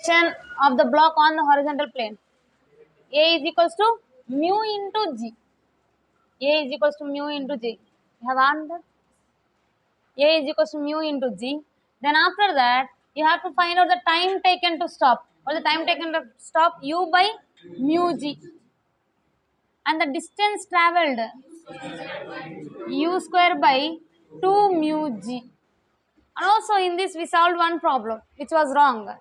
of the block on the horizontal plane. A is equals to mu into G. A is equals to mu into G. You have answered? A is equals to mu into G. Then after that, you have to find out the time taken to stop. Or the time taken to stop, U by mu G. And the distance travelled, U square by 2 mu G. And also in this we solved one problem which was wrong.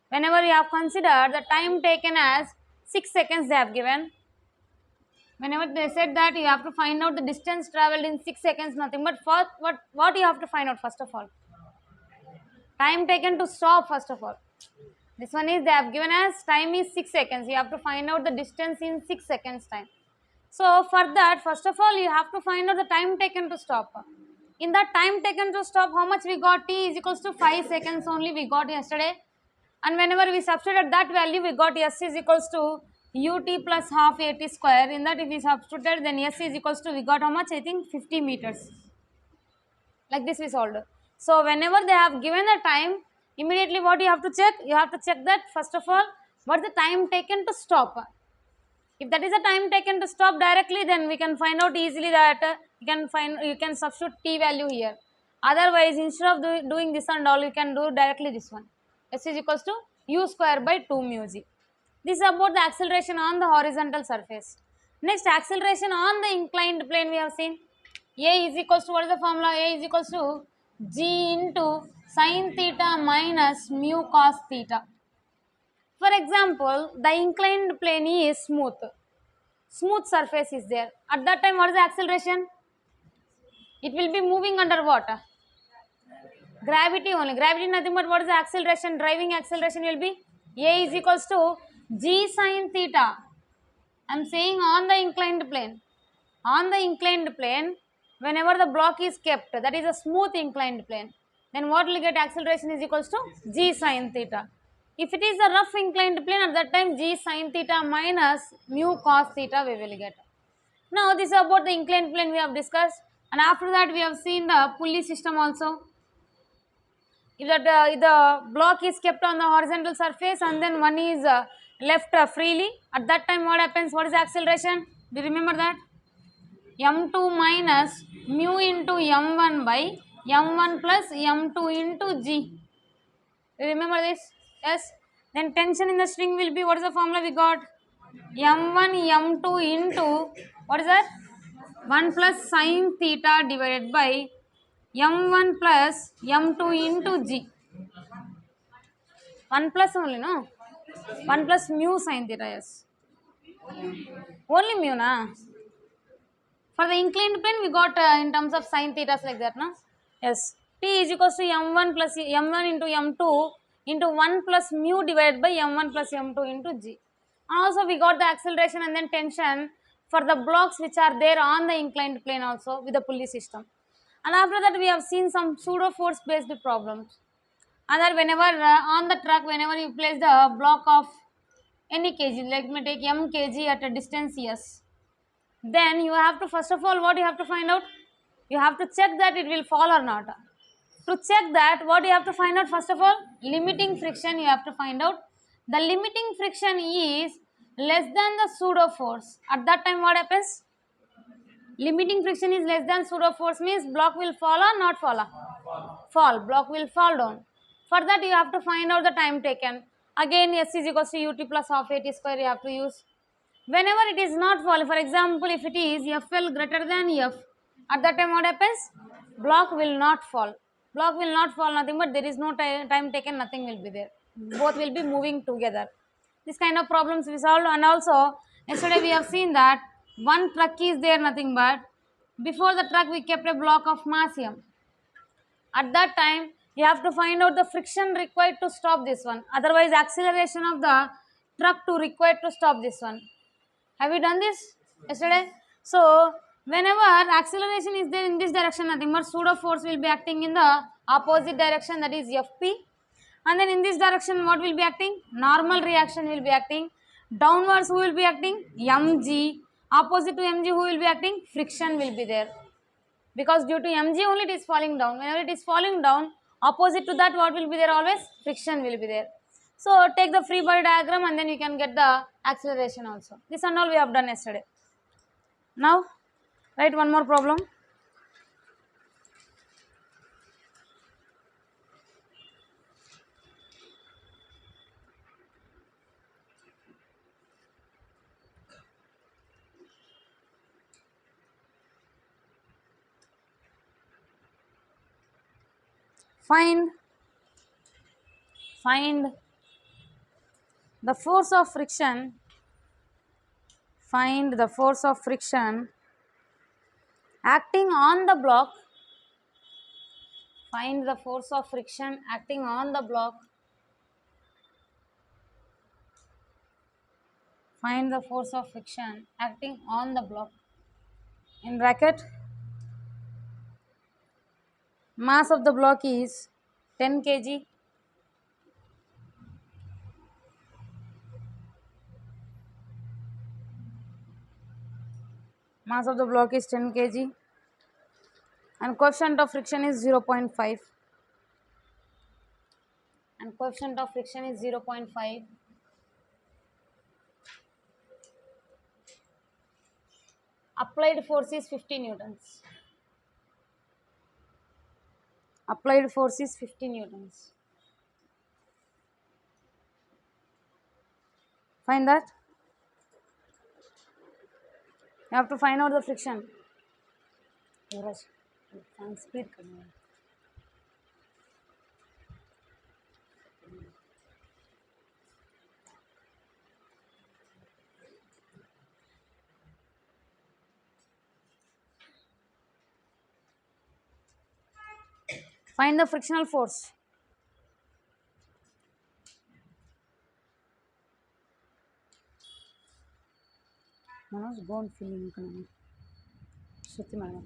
Whenever you have considered the time taken as 6 seconds they have given. Whenever they said that you have to find out the distance travelled in 6 seconds, nothing but first, what you have to find out first of all? Time taken to stop first of all. This one is they have given as time is 6 seconds. You have to find out the distance in 6 seconds time. So for that, first of all, you have to find out the time taken to stop. In that time taken to stop, how much we got? T is equals to 5 seconds only we got yesterday. And whenever we substituted that value, we got S is equals to ut plus half at square. In that if we substituted, then S is equals to, we got how much? I think 50 meters. Like this we solved. So whenever they have given the time, immediately what you have to check? You have to check that first of all, what is the time taken to stop? If that is the time taken to stop directly, then we can find out easily that you can substitute t value here. Otherwise, instead of doing this and all, you can do directly this one. S is equals to u square by 2 mu g. This is about the acceleration on the horizontal surface. Next, acceleration on the inclined plane we have seen. A is equals to, what is the formula? A is equals to g into sin theta minus mu cos theta. For example, the inclined plane is smooth. Smooth surface is there. At that time, what is the acceleration? It will be moving under what? Gravity only. Gravity nothing but what is the acceleration? Driving acceleration will be A is equals to g sin theta. I am saying on the inclined plane. On the inclined plane, whenever the block is kept, that is a smooth inclined plane, then what will get? Acceleration is equals to g sin theta. If it is a rough inclined plane, at that time g sin theta minus mu cos theta we will get. Now this is about the inclined plane we have discussed, and after that we have seen the pulley system also. If the block is kept on the horizontal surface and then one is left freely, at that time what happens? What is the acceleration? Do you remember that? m2 minus mu into m1 by m1 plus m2 into g. You remember this? Yes. Then tension in the string will be, what is the formula we got? m1 m2 into, what is that? 1 plus sin theta divided by m1 plus m2 into g. 1 plus only, no? 1 plus mu sin theta, yes. Only mu, na? For the inclined plane, we got in terms of sin theta like that, no? Yes. T is equals to m1 plus m1 into m2 into 1 plus mu divided by m1 plus m2 into g. And also we got the acceleration and then tension for the blocks which are there on the inclined plane also with the pulley system. And after that we have seen some pseudo force based problems. And that whenever on the truck, whenever you place the block of any kg, let me take m kg at a distance s, then you have to, first of all, what you have to find out? You have to check that it will fall or not. To check that, what you have to find out? First of all, limiting friction you have to find out. The limiting friction is less than the pseudo force. At that time what happens? Limiting friction is less than pseudo force means block will fall or not fall? Fall. Block will fall down. For that you have to find out the time taken. Again S is equals to ut plus half at square you have to use. Whenever it is not fall, for example, if it is FL greater than F, at that time what happens? Block will not fall. Block will not fall, nothing but there is no time taken, nothing will be there. Both will be moving together. This kind of problems we solved. And also yesterday we have seen that one truck is there, nothing but before the truck we kept a block of mass M. At that time you have to find out the friction required to stop this one. Otherwise acceleration of the truck to required to stop this one. Have you done this yesterday? So whenever acceleration is there in this direction, nothing but pseudo force will be acting in the opposite direction, that is Fp. And then in this direction what will be acting? Normal reaction will be acting. Downwards who will be acting? Mg. Opposite to Mg who will be acting? Friction will be there. Because due to Mg only it is falling down. Whenever it is falling down, opposite to that what will be there always? Friction will be there. So take the free body diagram and then you can get the acceleration also. This and all we have done yesterday. Now write one more problem. Find the force of friction. Find the force of friction acting on the block. Find the force of friction acting on the block. Find the force of friction acting on the block. In bracket, mass of the block is 10 kg. Mass of the block is 10 kg and coefficient of friction is 0.5. And coefficient of friction is 0.5. Applied force is 50 newtons. Applied force is 50 newtons. Find that. You have to find out the friction. Speed. Find the frictional force. Manoj, go and fill in. Shruti madam.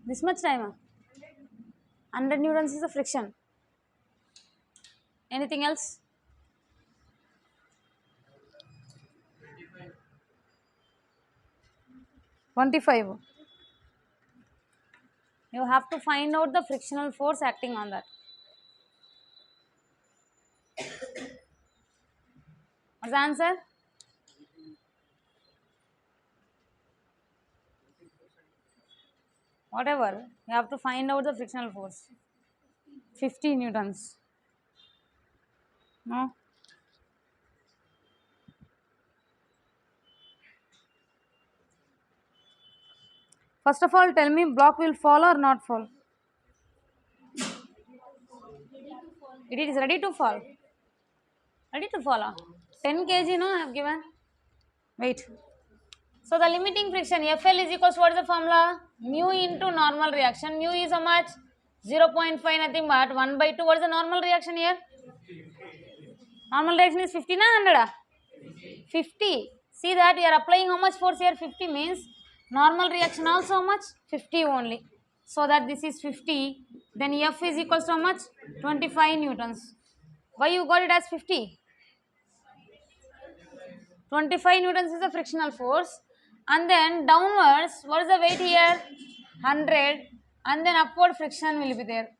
This much time? 100 newtons is the friction. Anything else? 25. You have to find out the frictional force acting on that. What's the answer? Whatever, you have to find out the frictional force. 50 newtons. No? First of all, tell me, block will fall or not fall? It is ready to fall. Ready to fall. 10 kg, no, I have given. Wait. So the limiting friction FL is equals to, what is the formula? Mu into normal reaction. Mu is how much? 0.5, nothing but 1/2. What is the normal reaction here? Normal reaction is 50 na 100? 50. See that we are applying how much force here? 50 means normal reaction also how much? 50 only. So that this is 50. Then F is equals to how much? 25 newtons. Why you got it as 50? 25 newtons is the frictional force. And then downwards, what is the weight here? 100. And then upward friction will be there.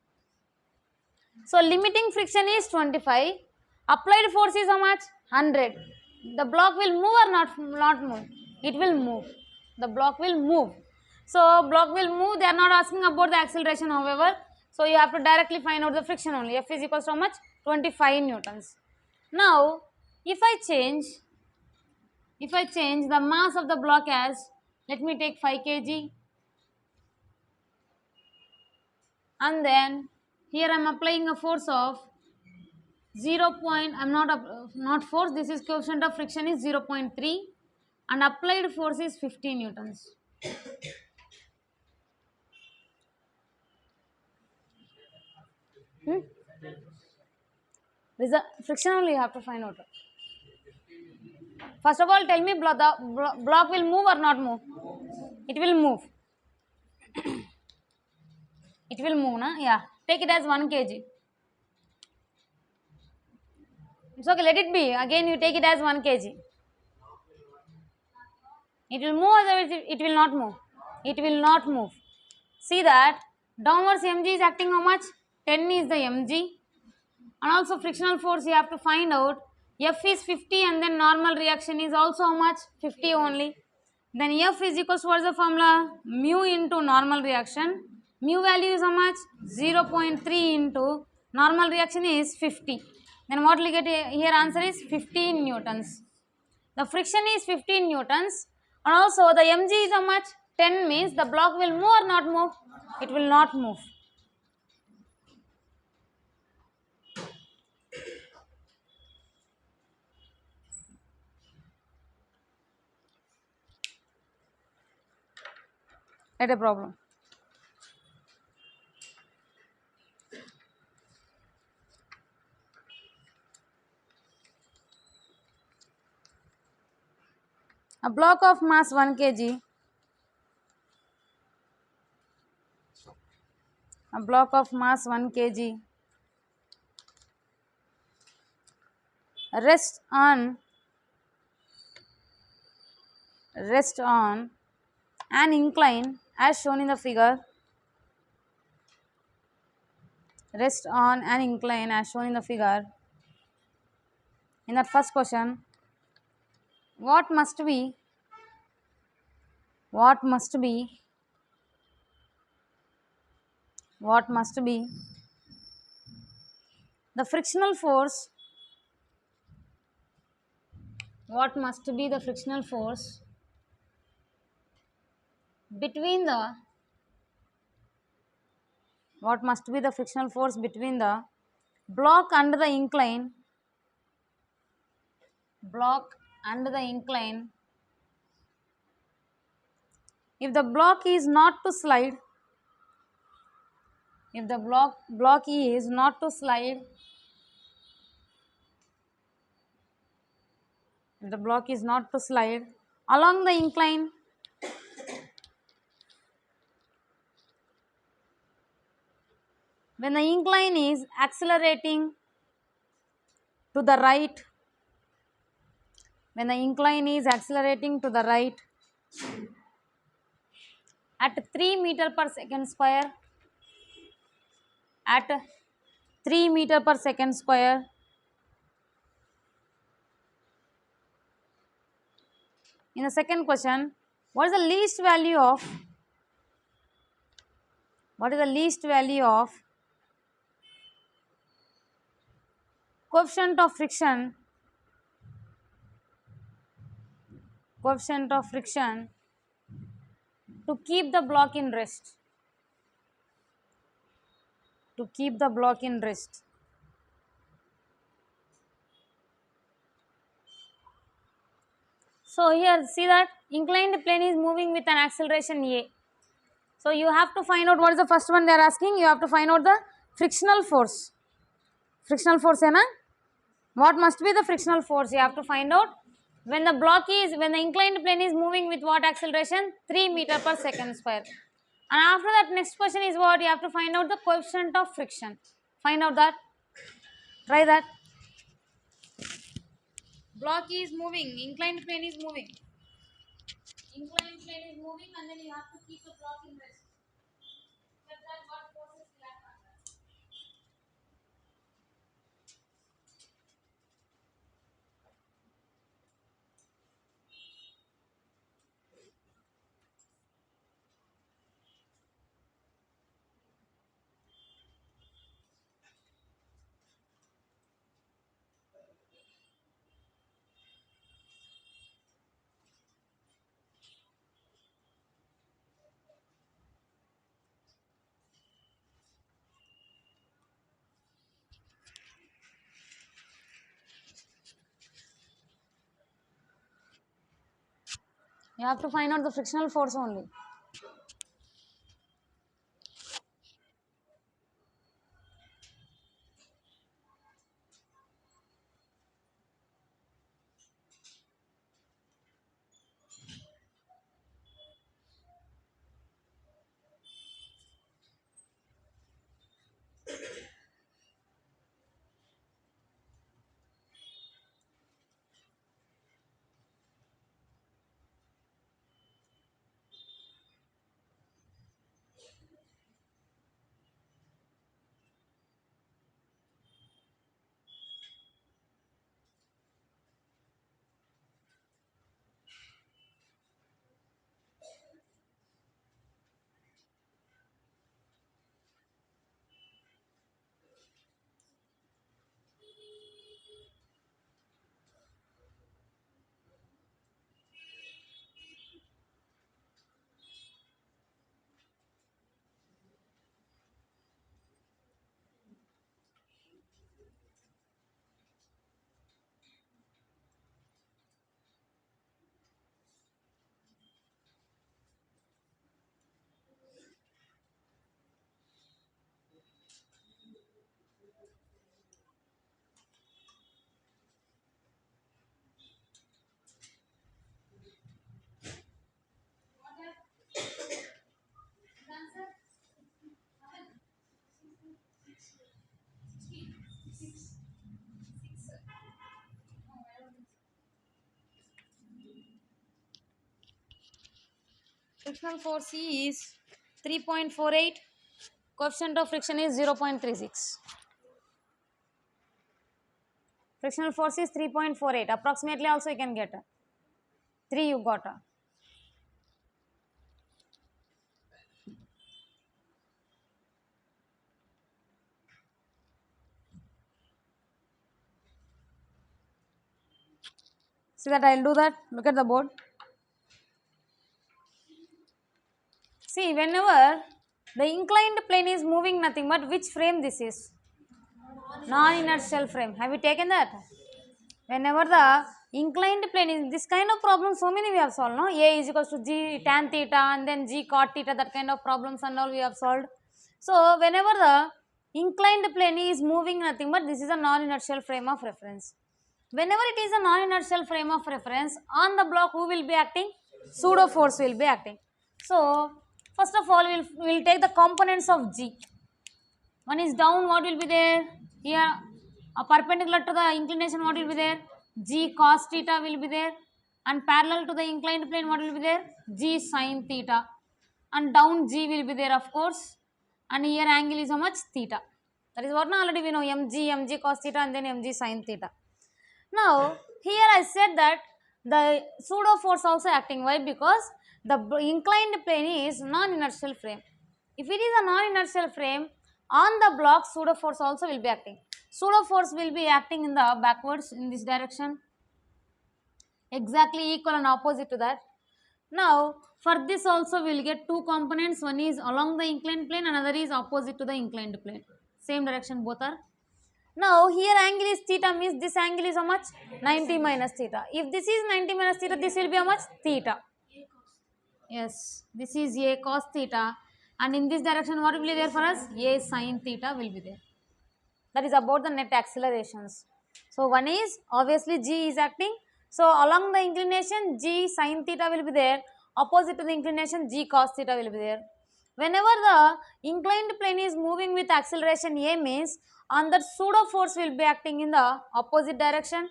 So limiting friction is 25. Applied force is how much? 100. The block will move or not move? It will move. The block will move. So block will move. They are not asking about the acceleration, however. So you have to directly find out the friction only. F is equals to how much? 25 newtons. Now, if I change the mass of the block as, let me take 5 kg, and then here I am applying a force of 0. I'm not force, this is coefficient of friction is 0.3 and applied force is 50 newtons. Friction only you have to find out. First of all, tell me, the block will move or not move? It will move. It will move, na? Yeah. Take it as 1 kg. It's okay, let it be. Again, you take it as 1 kg. It will move or it will not move? It will not move. See that downwards mg is acting how much? 10 is the mg, and also frictional force you have to find out. F is 50 and then normal reaction is also how much? 50 only. Then F is equals to, what is the formula? Mu into normal reaction. Mu value is how much? 0.3 into normal reaction is 50. Then what will get here? Answer is 15 newtons. The friction is 15 newtons, and also the mg is how much? 10, means the block will move or not move? It will not move. Not a problem. A block of mass 1 kg, a block of mass 1 kg rests on an incline as shown in the figure. Rest on an incline as shown in the figure. In that first question, what must be the frictional force? What must be the frictional force between the block and the incline if the block is not to slide, if the block is not to slide, if the block is not to slide along the incline, when the incline is accelerating to the right, when the incline is accelerating to the right at 3 meter per second square, at 3 meter per second square, in the second question, what is the least value of coefficient of friction to keep the block in rest, So here see that inclined plane is moving with an acceleration a. So you have to find out what is the first one they are asking. You have to find out the frictional force. Frictional force hai na? What must be the frictional force? You have to find out when the inclined plane is moving with what acceleration? 3 meter per second square. And after that, next question is what? You have to find out the coefficient of friction. Find out that. Try that. Block is moving, inclined plane is moving. Inclined plane is moving, and then you have to keep the block in rest. Check that what forces will act on that. You have to find out the frictional force only. frictional force is 3.48. Coefficient of friction is 0.36. Frictional force is 3.48. Approximately also you can get 3 you got. See that I will do that. Look at the board. See, whenever the inclined plane is moving, nothing but which frame this is? Non-inertial frame. Have you taken that? Whenever the inclined plane is this kind of problem, so many we have solved. No, A is equals to G tan theta and then G cot theta. That kind of problems and all we have solved. So whenever the inclined plane is moving, nothing but this is a non-inertial frame of reference. Whenever it is a non-inertial frame of reference, on the block who will be acting? Pseudo force will be acting. So first of all, we'll take the components of G. One is down, what will be there? Here, a perpendicular to the inclination, what will be there? G cos theta will be there. And parallel to the inclined plane, what will be there? G sin theta. And down G will be there, of course. And here angle is how much? Theta. That is what now already we know, mg cos theta and then mg sin theta. Now, here I said that the pseudo force also acting. Why? Because the inclined plane is non-inertial frame. If it is a non-inertial frame, on the block pseudo force also will be acting. Pseudo force will be acting in the backwards in this direction, exactly equal and opposite to that. Now, for this also we will get two components. One is along the inclined plane, another is opposite to the inclined plane. Same direction both are. Now, here angle is theta, means this angle is how much? 90 minus theta. If this is 90 minus theta, this will be how much? Theta. Yes, this is A cos theta, and in this direction what will be there for us? A sin theta will be there. That is about the net accelerations. So, one is obviously G is acting. So, along the inclination G sin theta will be there, opposite to the inclination G cos theta will be there. Whenever the inclined plane is moving with acceleration A, means on that pseudo force will be acting in the opposite direction.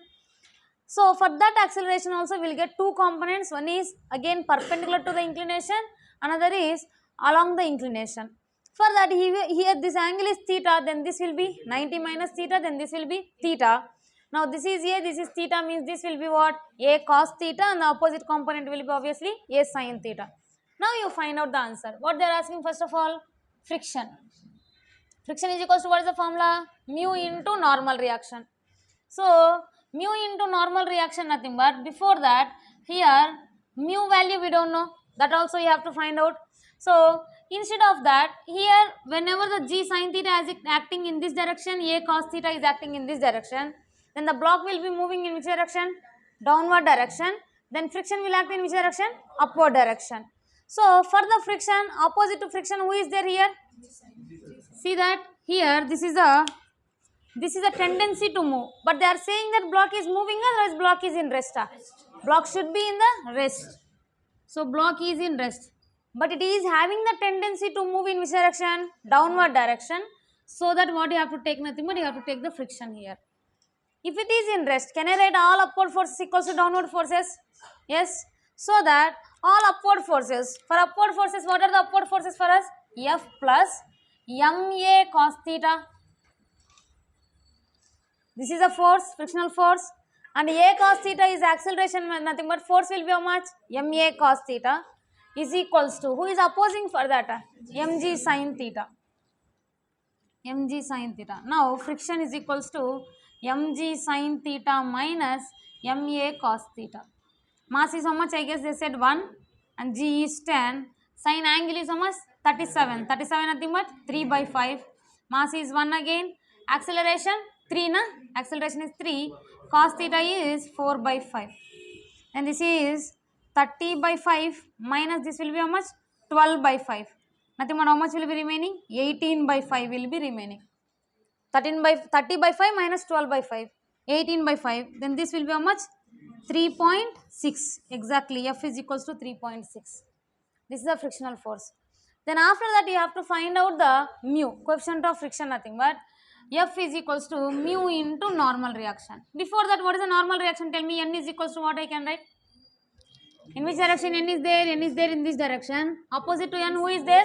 So for that acceleration also we will get two components. One is again perpendicular to the inclination, another is along the inclination. For that here this angle is theta, then this will be 90 minus theta, then this will be theta. Now this is A, this is theta, means this will be what? A cos theta, and the opposite component will be obviously A sin theta. Now you find out the answer. What they are asking first of all? Friction. Friction is equals to what is the formula? Mu into normal reaction. So mu into normal reaction nothing but before that here mu value we don't know, that also you have to find out. So instead of that here whenever the G sin theta is acting in this direction, A cos theta is acting in this direction, then the block will be moving in which direction? Downward direction. Then friction will act in which direction? Upward direction. So for the friction, opposite to friction, who is there here? See that here this is a tendency to move, but they are saying that block is moving, otherwise block is in rest. Block should be in the rest. So block is in rest, but it is having the tendency to move in which direction? Downward direction. So that what you have to take, nothing but you have to take the friction here. If it is in rest, can I write all upward forces equals to downward forces? Yes. So that all upward forces, for upward forces, what are the upward forces for us? F plus ma cos theta. This is a force, frictional force, and A cos theta is acceleration, nothing but force will be how much? Ma cos theta is equals to, who is opposing for that? Mg sin theta. Mg sin theta. Now friction is equals to mg sin theta minus ma cos theta. Mass is how much? I guess they said 1 and G is 10. Sin angle is how much? 37. 37 nothing but 3 by 5. Mass is 1 again. Acceleration 3 na? Acceleration is 3. Cos theta is 4 by 5. And this is 30 by 5 minus this will be how much? 12 by 5. Nothing but how much will be remaining? 18 by 5 will be remaining. 30 by 5 minus 12 by 5. 18 by 5. Then this will be how much? 3.6. Exactly. F is equals to 3.6. This is the frictional force. Then after that you have to find out the mu, coefficient of friction, nothing but F is equals to mu into normal reaction. Before that, what is the normal reaction? Tell me. N is equals to what I can write? In which direction n is there? N is there in this direction. Opposite to n, who is there?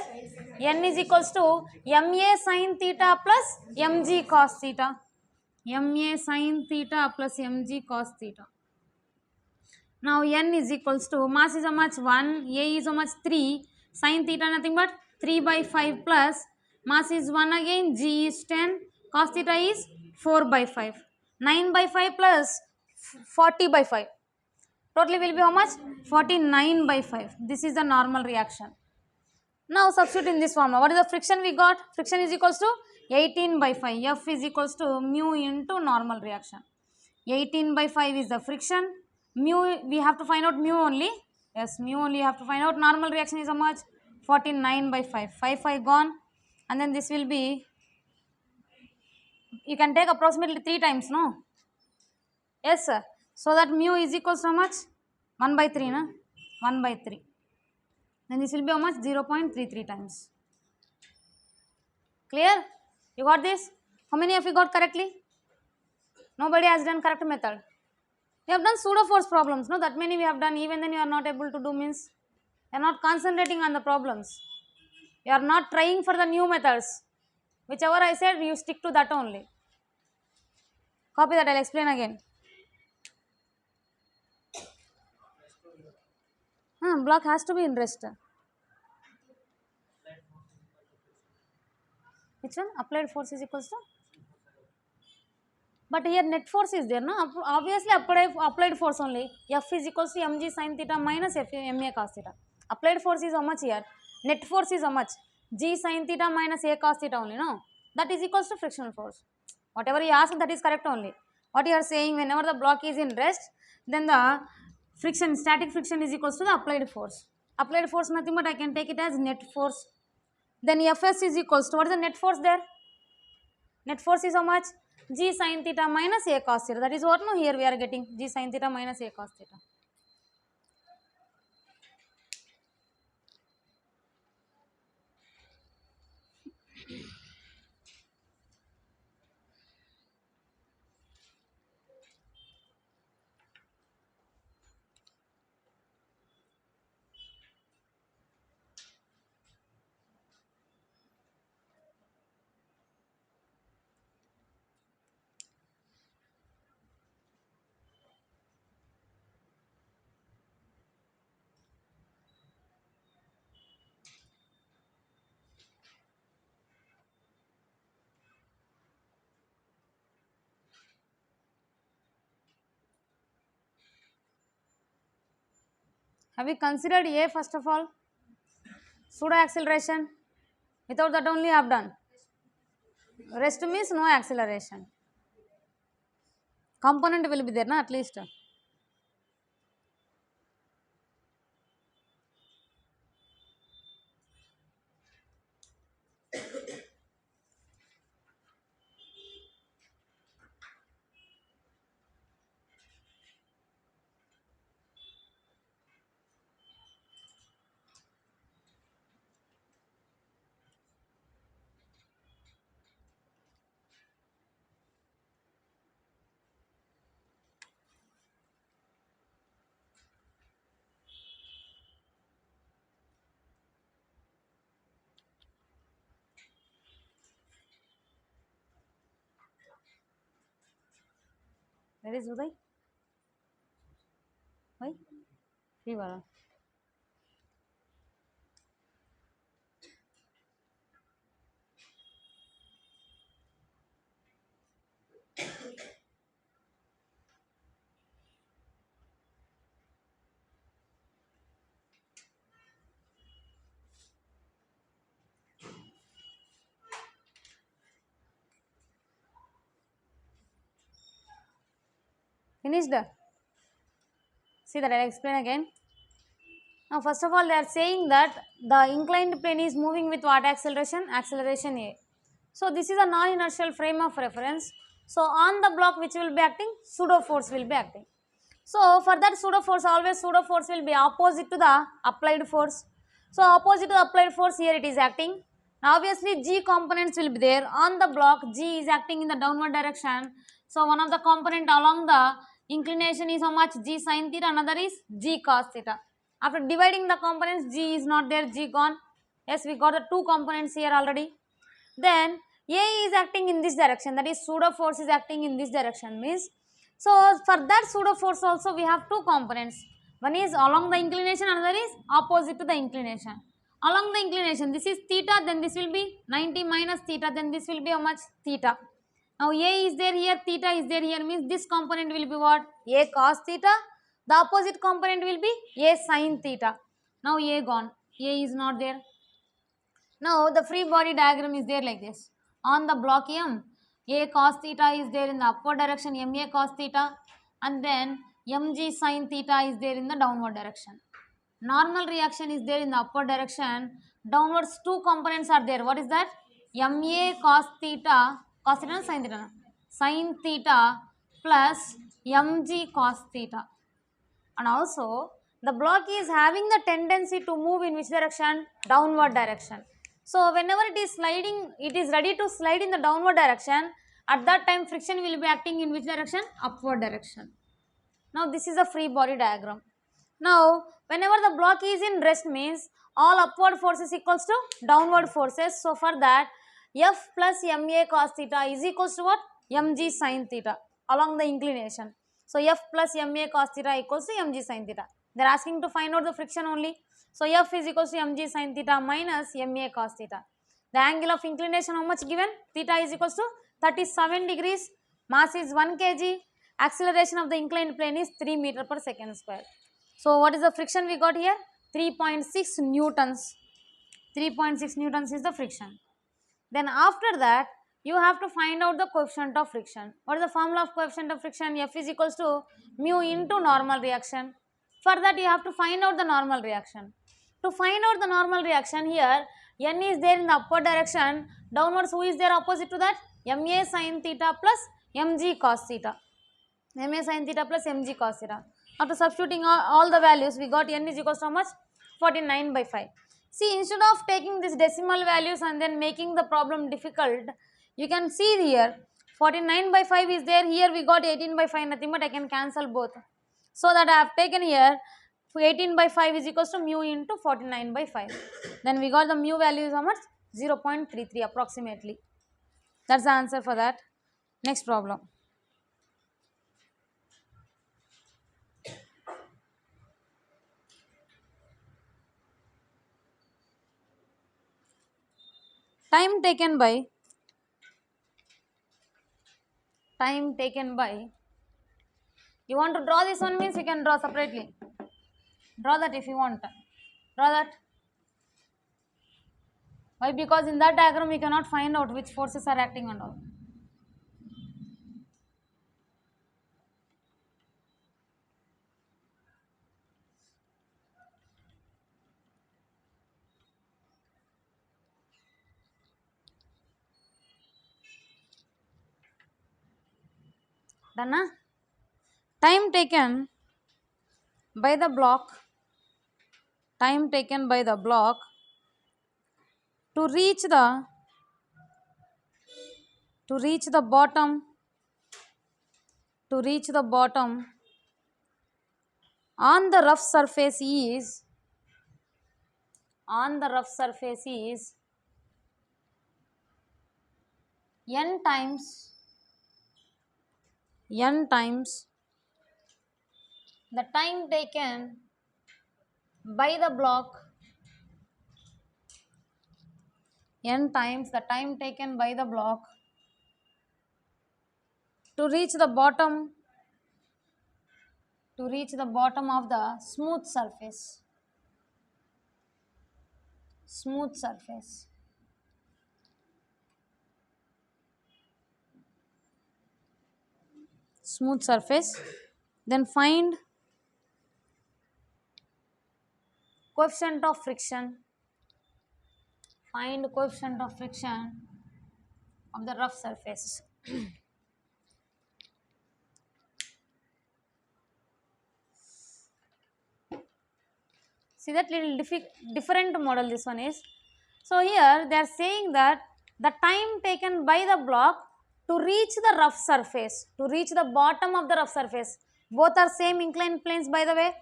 N is equals to ma sin theta plus mg cos theta. Ma sin theta plus mg cos theta. Now n is equals to, mass is how much? 1, a is how much? 3, sin theta nothing but 3 by 5 plus, mass is 1 again, g is 10, cos theta is 4 by 5. 9 by 5 plus 40 by 5. Totally will be how much? 49 by 5. This is the normal reaction. Now substitute in this formula. What is the friction we got? Friction is equals to 18 by 5. F is equals to mu into normal reaction. 18 by 5 is the friction. Mu, we have to find out mu only. Yes, mu only you have to find out. Normal reaction is how much? 49 by 5. 5 gone. And then this will be, you can take approximately 3 times, no? Yes, sir. So that mu is equals to how much? 1 by 3, na? 1 by 3. Then this will be how much? 0.33 times. Clear? You got this? How many of you got correctly? Nobody has done correct method. We have done pseudo force problems, no? That many we have done. Even then you are not able to do, means you are not concentrating on the problems. You are not trying for the new methods. Whichever I said, you stick to that only. Copy that, I will explain again. Block has to be in rest. Which one? Applied force is equals to? But here net force is there, no? Obviously applied force only. F is equals to mg sin theta minus ma cos theta. Applied force is how much here? Net force is how much? G sin theta minus a cos theta only, no? That is equals to frictional force. Whatever you ask, that is correct only. What you are saying, whenever the block is in rest, then the friction, static friction is equals to the applied force. Applied force nothing but I can take it as net force. Then Fs is equals to, what is the net force there? Net force is how much? G sin theta minus a cos theta. That is what, no, here we are getting G sin theta minus a cos theta. Have we considered A first of all? Pseudo acceleration. Without that only I have done. Rest means no acceleration. Component will be there, na, at least. Where is Uday? Why? Fever. Finished? See that, I will explain again. Now first of all they are saying that the inclined plane is moving with what acceleration? Acceleration A. So this is a non-inertial frame of reference. So on the block which will be acting? Pseudo force will be acting. So for that pseudo force, always pseudo force will be opposite to the applied force. So opposite to the applied force, here it is acting. Now obviously G components will be there. On the block, G is acting in the downward direction. So one of the component along the inclination is how much? G sin theta, another is G cos theta. After dividing the components, G is not there, G gone. Yes, we got the two components here already. Then A is acting in this direction, that is pseudo force is acting in this direction means. So for that pseudo force also we have two components. One is along the inclination, another is opposite to the inclination. Along the inclination, this is theta, then this will be 90 minus theta, then this will be how much? Theta. Now A is there here, theta is there here means this component will be what? A cos theta. The opposite component will be A sin theta. Now A gone, A is not there. Now the free body diagram is there like this. On the block M, A cos theta is there in the upward direction, MA cos theta, and then MG sin theta is there in the downward direction. Normal reaction is there in the upward direction. Downwards two components are there. What is that? MA cos theta, cos theta, sin theta plus MG cos theta. And also the block is having the tendency to move in which direction? Downward direction. So whenever it is sliding, it is ready to slide in the downward direction. At that time friction will be acting in which direction? Upward direction. Now this is a free body diagram. Now whenever the block is in rest means all upward forces equals to downward forces. So for that F plus MA cos theta is equals to what? MG sin theta along the inclination. So F plus MA cos theta equals to MG sin theta. They are asking to find out the friction only. So F is equals to MG sin theta minus MA cos theta. The angle of inclination how much given? Theta is equals to 37 degrees. Mass is 1 kg. Acceleration of the inclined plane is 3 meter per second square. So what is the friction we got here? 3.6 newtons. 3.6 newtons is the friction. Then after that you have to find out the coefficient of friction. What is the formula of coefficient of friction? F is equals to mu into normal reaction. For that you have to find out the normal reaction. To find out the normal reaction here, N is there in the upward direction, downwards who is there opposite to that? MA sin theta plus MG cos theta. MA sin theta plus MG cos theta. After substituting all the values, we got N is equals to how much? 49 by 5. See, instead of taking these decimal values and then making the problem difficult, you can see here 49 by 5 is there, here we got 18 by 5 nothing but I can cancel both. So that I have taken here 18 by 5 is equals to mu into 49 by 5. Then we got the mu value is how much? 0.33 approximately. That's the answer for that. Next problem. Time taken by, you want to draw this one means you can draw separately. Draw that if you want. Draw that. Why? Because in that diagram we cannot find out which forces are acting and all. Done, na? Time taken by the block, to reach the bottom, on the rough surface is n times the time taken by the block, to reach the bottom of the smooth surface. Then find coefficient of friction. Of the rough surface. See that little different model this one is. So here they are saying that the time taken by the block to reach the rough surface, to reach the bottom of the rough surface. Both are same inclined planes by the way.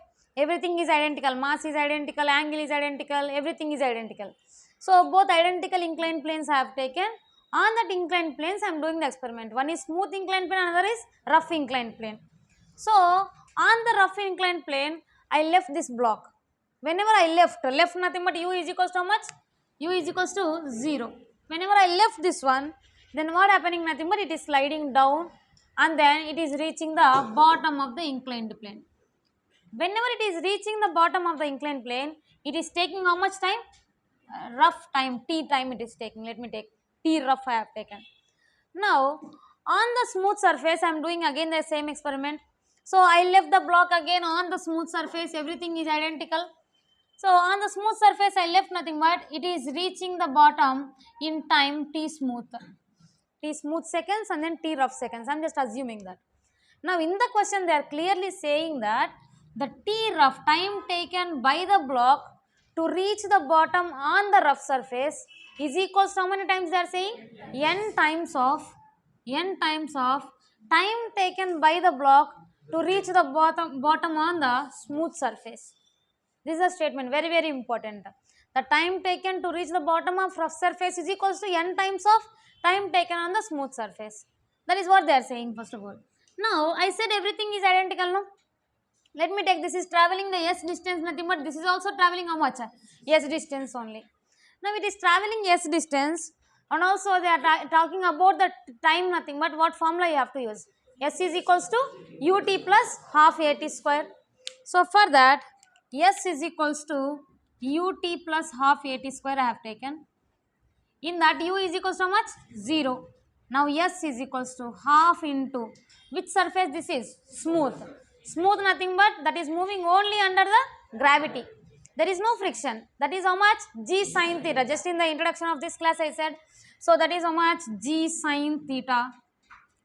everything is identical, mass is identical, angle is identical, everything is identical. So both identical inclined planes I have taken. On that inclined planes I am doing the experiment. One is smooth inclined plane, another is rough inclined plane. So on the rough inclined plane I left this block. Whenever I left nothing but u is equals to how much? U is equals to 0. Whenever I left this one, then what happening? Nothing but it is sliding down and then it is reaching the bottom of the inclined plane. Whenever it is reaching the bottom of the inclined plane, it is taking how much time? Rough time, t time it is taking. Let me take t rough I have taken. Now on the smooth surface I am doing again the same experiment. So I left the block again on the smooth surface, everything is identical. So on the smooth surface I left nothing but it is reaching the bottom in time t smooth seconds and then t rough seconds. I am just assuming that. Now in the question they are clearly saying that the t rough time taken by the block to reach the bottom on the rough surface is equals to how many times they are saying? n times of time taken by the block to reach the bottom on the smooth surface. This is a statement, very very important. The time taken to reach the bottom of rough surface is equals to n times of time taken on the smooth surface. That is what they are saying first of all. Now I said everything is identical, no? Let me take, this is traveling the s distance nothing but this is also traveling how much? S distance only. Now it is traveling s distance and also they are talking about the time nothing but what formula you have to use? S is equals to ut plus half at square. So for that S is equals to ut plus half at square I have taken. In that u is equals to how much? 0. Now S is equals to half into which surface this is? Smooth. Smooth nothing but that is moving only under the gravity. There is no friction. That is how much? G sin theta. Just in the introduction of this class I said. So that is how much? G sin theta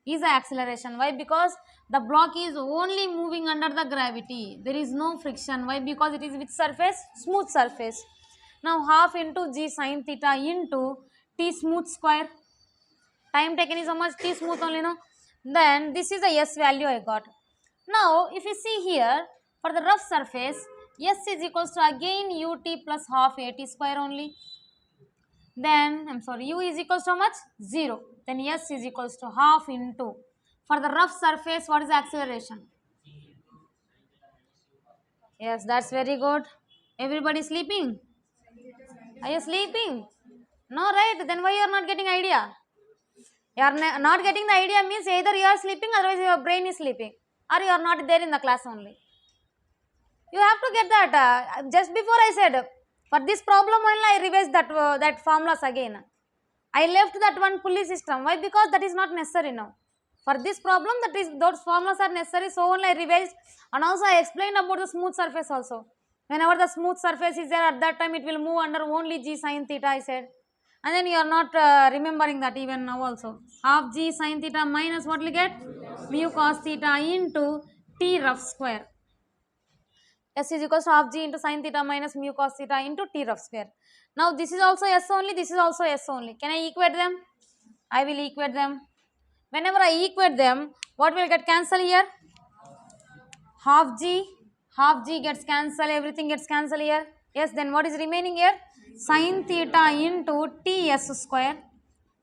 is the acceleration. Why? Because the block is only moving under the gravity. There is no friction. Why? Because it is which surface? Smooth surface. Now half into G sin theta into T smooth square. Time taken is how much? T smooth only, no? Then this is the S value I got. Now if you see here for the rough surface, S is equals to again ut plus half at square only. Then u is equals to how much? 0. Then S is equals to half into, for the rough surface what is the acceleration? Yes, that's very good. Everybody sleeping? Are you sleeping? No, right? Then why you are not getting idea? You are not getting the idea means either you are sleeping, otherwise your brain is sleeping, or you are not there in the class only. You have to get that. Just before I said, for this problem only I revised that formulas again. I left that one pulley system. Why? Because that is not necessary now. For this problem, those formulas are necessary, so only I revised, and also I explained about the smooth surface also. Whenever the smooth surface is there, at that time it will move under only G sin theta I said. And then you are not remembering that even now also. Half G sin theta minus what will you get? Mu cos theta into T rough square. S is equals to half G into sin theta minus mu cos theta into T rough square. Now this is also S only, this is also S only. Can I equate them? I will equate them. Whenever I equate them, what will get cancelled here? Half G gets cancelled, everything gets cancelled here. Yes, then what is remaining here? Sin theta into Ts square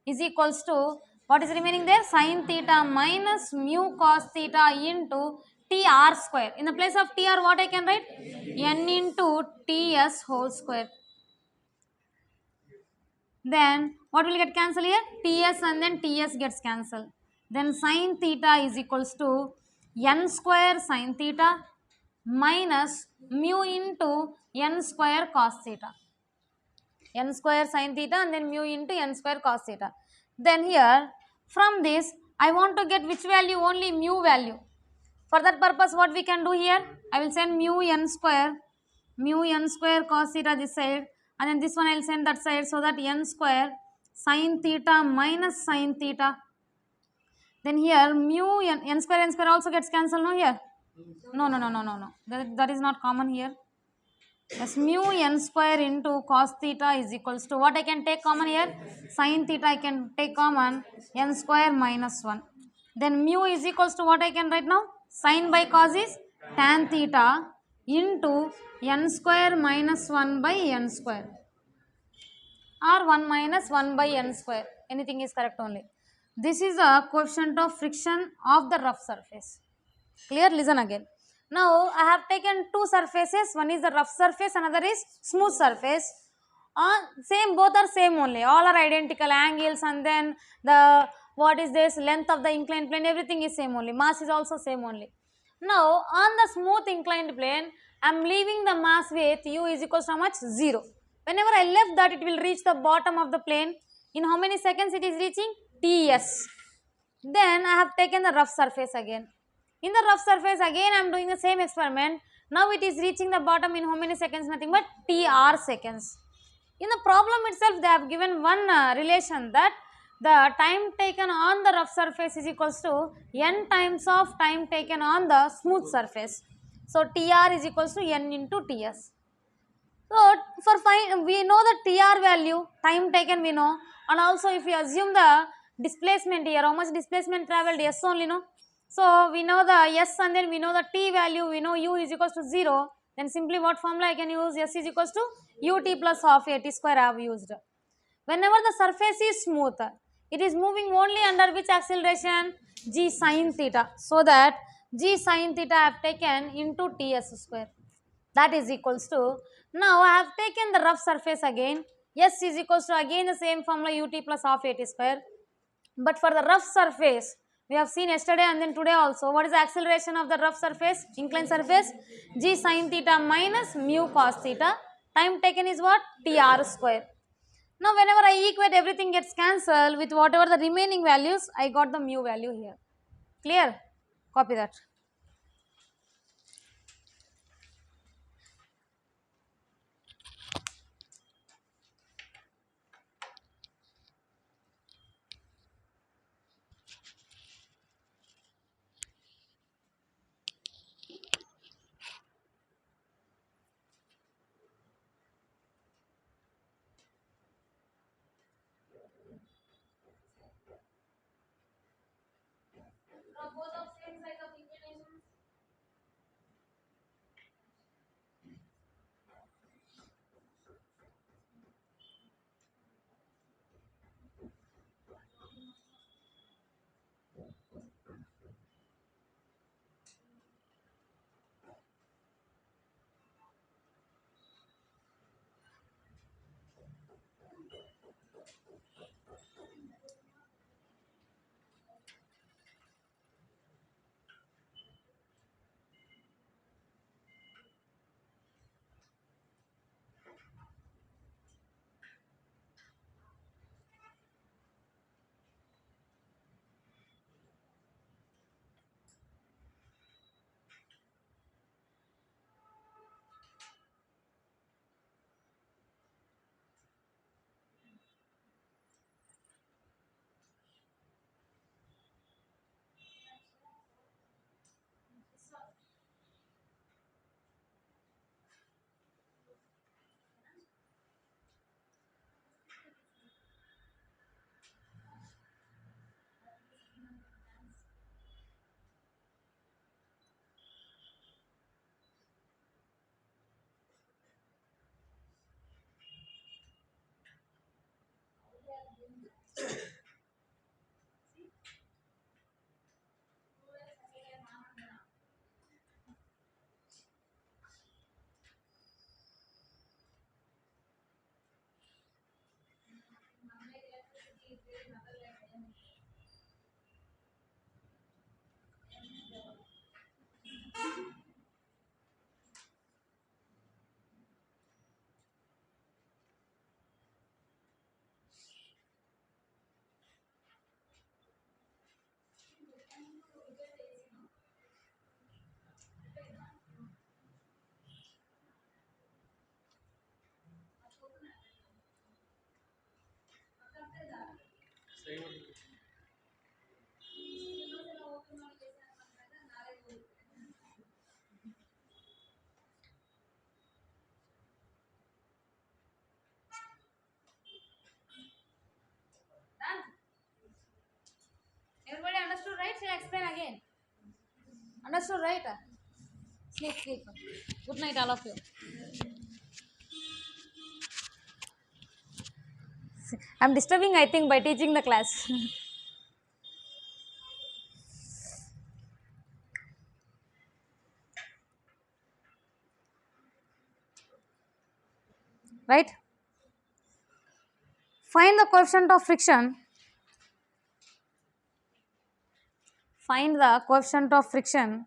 is equals to, what is remaining there? Sin theta minus mu cos theta into Tr square. In the place of Tr, what I can write? N into Ts whole square. Then what will get cancelled here? Ts and then Ts gets cancelled. Then sin theta is equals to n square sin theta minus mu into n square cos theta. N square sin theta and then mu into n square cos theta. Then here from this I want to get which value? Only mu value. For that purpose what we can do here? I will send mu n square cos theta this side, and then this one I will send that side, so that n square sin theta minus sin theta. Then here mu n square also gets cancelled, no here? No. That is not common here. Yes, mu n square into cos theta is equals to, what I can take common here? Sin theta I can take common, n square minus 1. Then mu is equals to what I can write now? Sin by cos is tan theta into n square minus 1 by n square, or 1 minus 1 by n square, anything is correct only. This is a coefficient of friction of the rough surface. Clear? Listen again. Now I have taken two surfaces, one is the rough surface, another is smooth surface. Same, both are same only, all are identical angles, and then the what is this length of the inclined plane, everything is same only, mass is also same only. Now on the smooth inclined plane I am leaving the mass with u is equals to how much? 0. Whenever I left that, it will reach the bottom of the plane. In how many seconds it is reaching? Ts. Then I have taken the rough surface again. In the rough surface again I am doing the same experiment. Now it is reaching the bottom in how many seconds? Nothing but tr seconds. In the problem itself they have given one relation, that the time taken on the rough surface is equals to n times of time taken on the smooth surface. So tr is equals to n into ts. So for we know the tr value, time taken we know, and also if we assume the displacement here, how much displacement traveled, s only, no? So we know the s, and then we know the t value, we know u is equals to 0. Then simply what formula I can use? S is equals to ut plus half a t square I have used. Whenever the surface is smooth, it is moving only under which acceleration? G sin theta. So that G sin theta I have taken into ts square. That is equals to, now I have taken the rough surface again. S is equals to again the same formula, ut plus half a t square. But for the rough surface, we have seen yesterday and then today also, what is the acceleration of the rough surface, inclined surface? G sin theta minus mu cos theta. Time taken is what? Tr square. Now whenever I equate, everything gets cancelled with whatever the remaining values, I got the mu value here. Clear? Copy that. Everybody understood, right? Shall I explain again? Understood, right? Sleep, sleep. Good night, all of you. I'm disturbing, I think, by teaching the class. Right? Find the coefficient of friction. Find the coefficient of friction.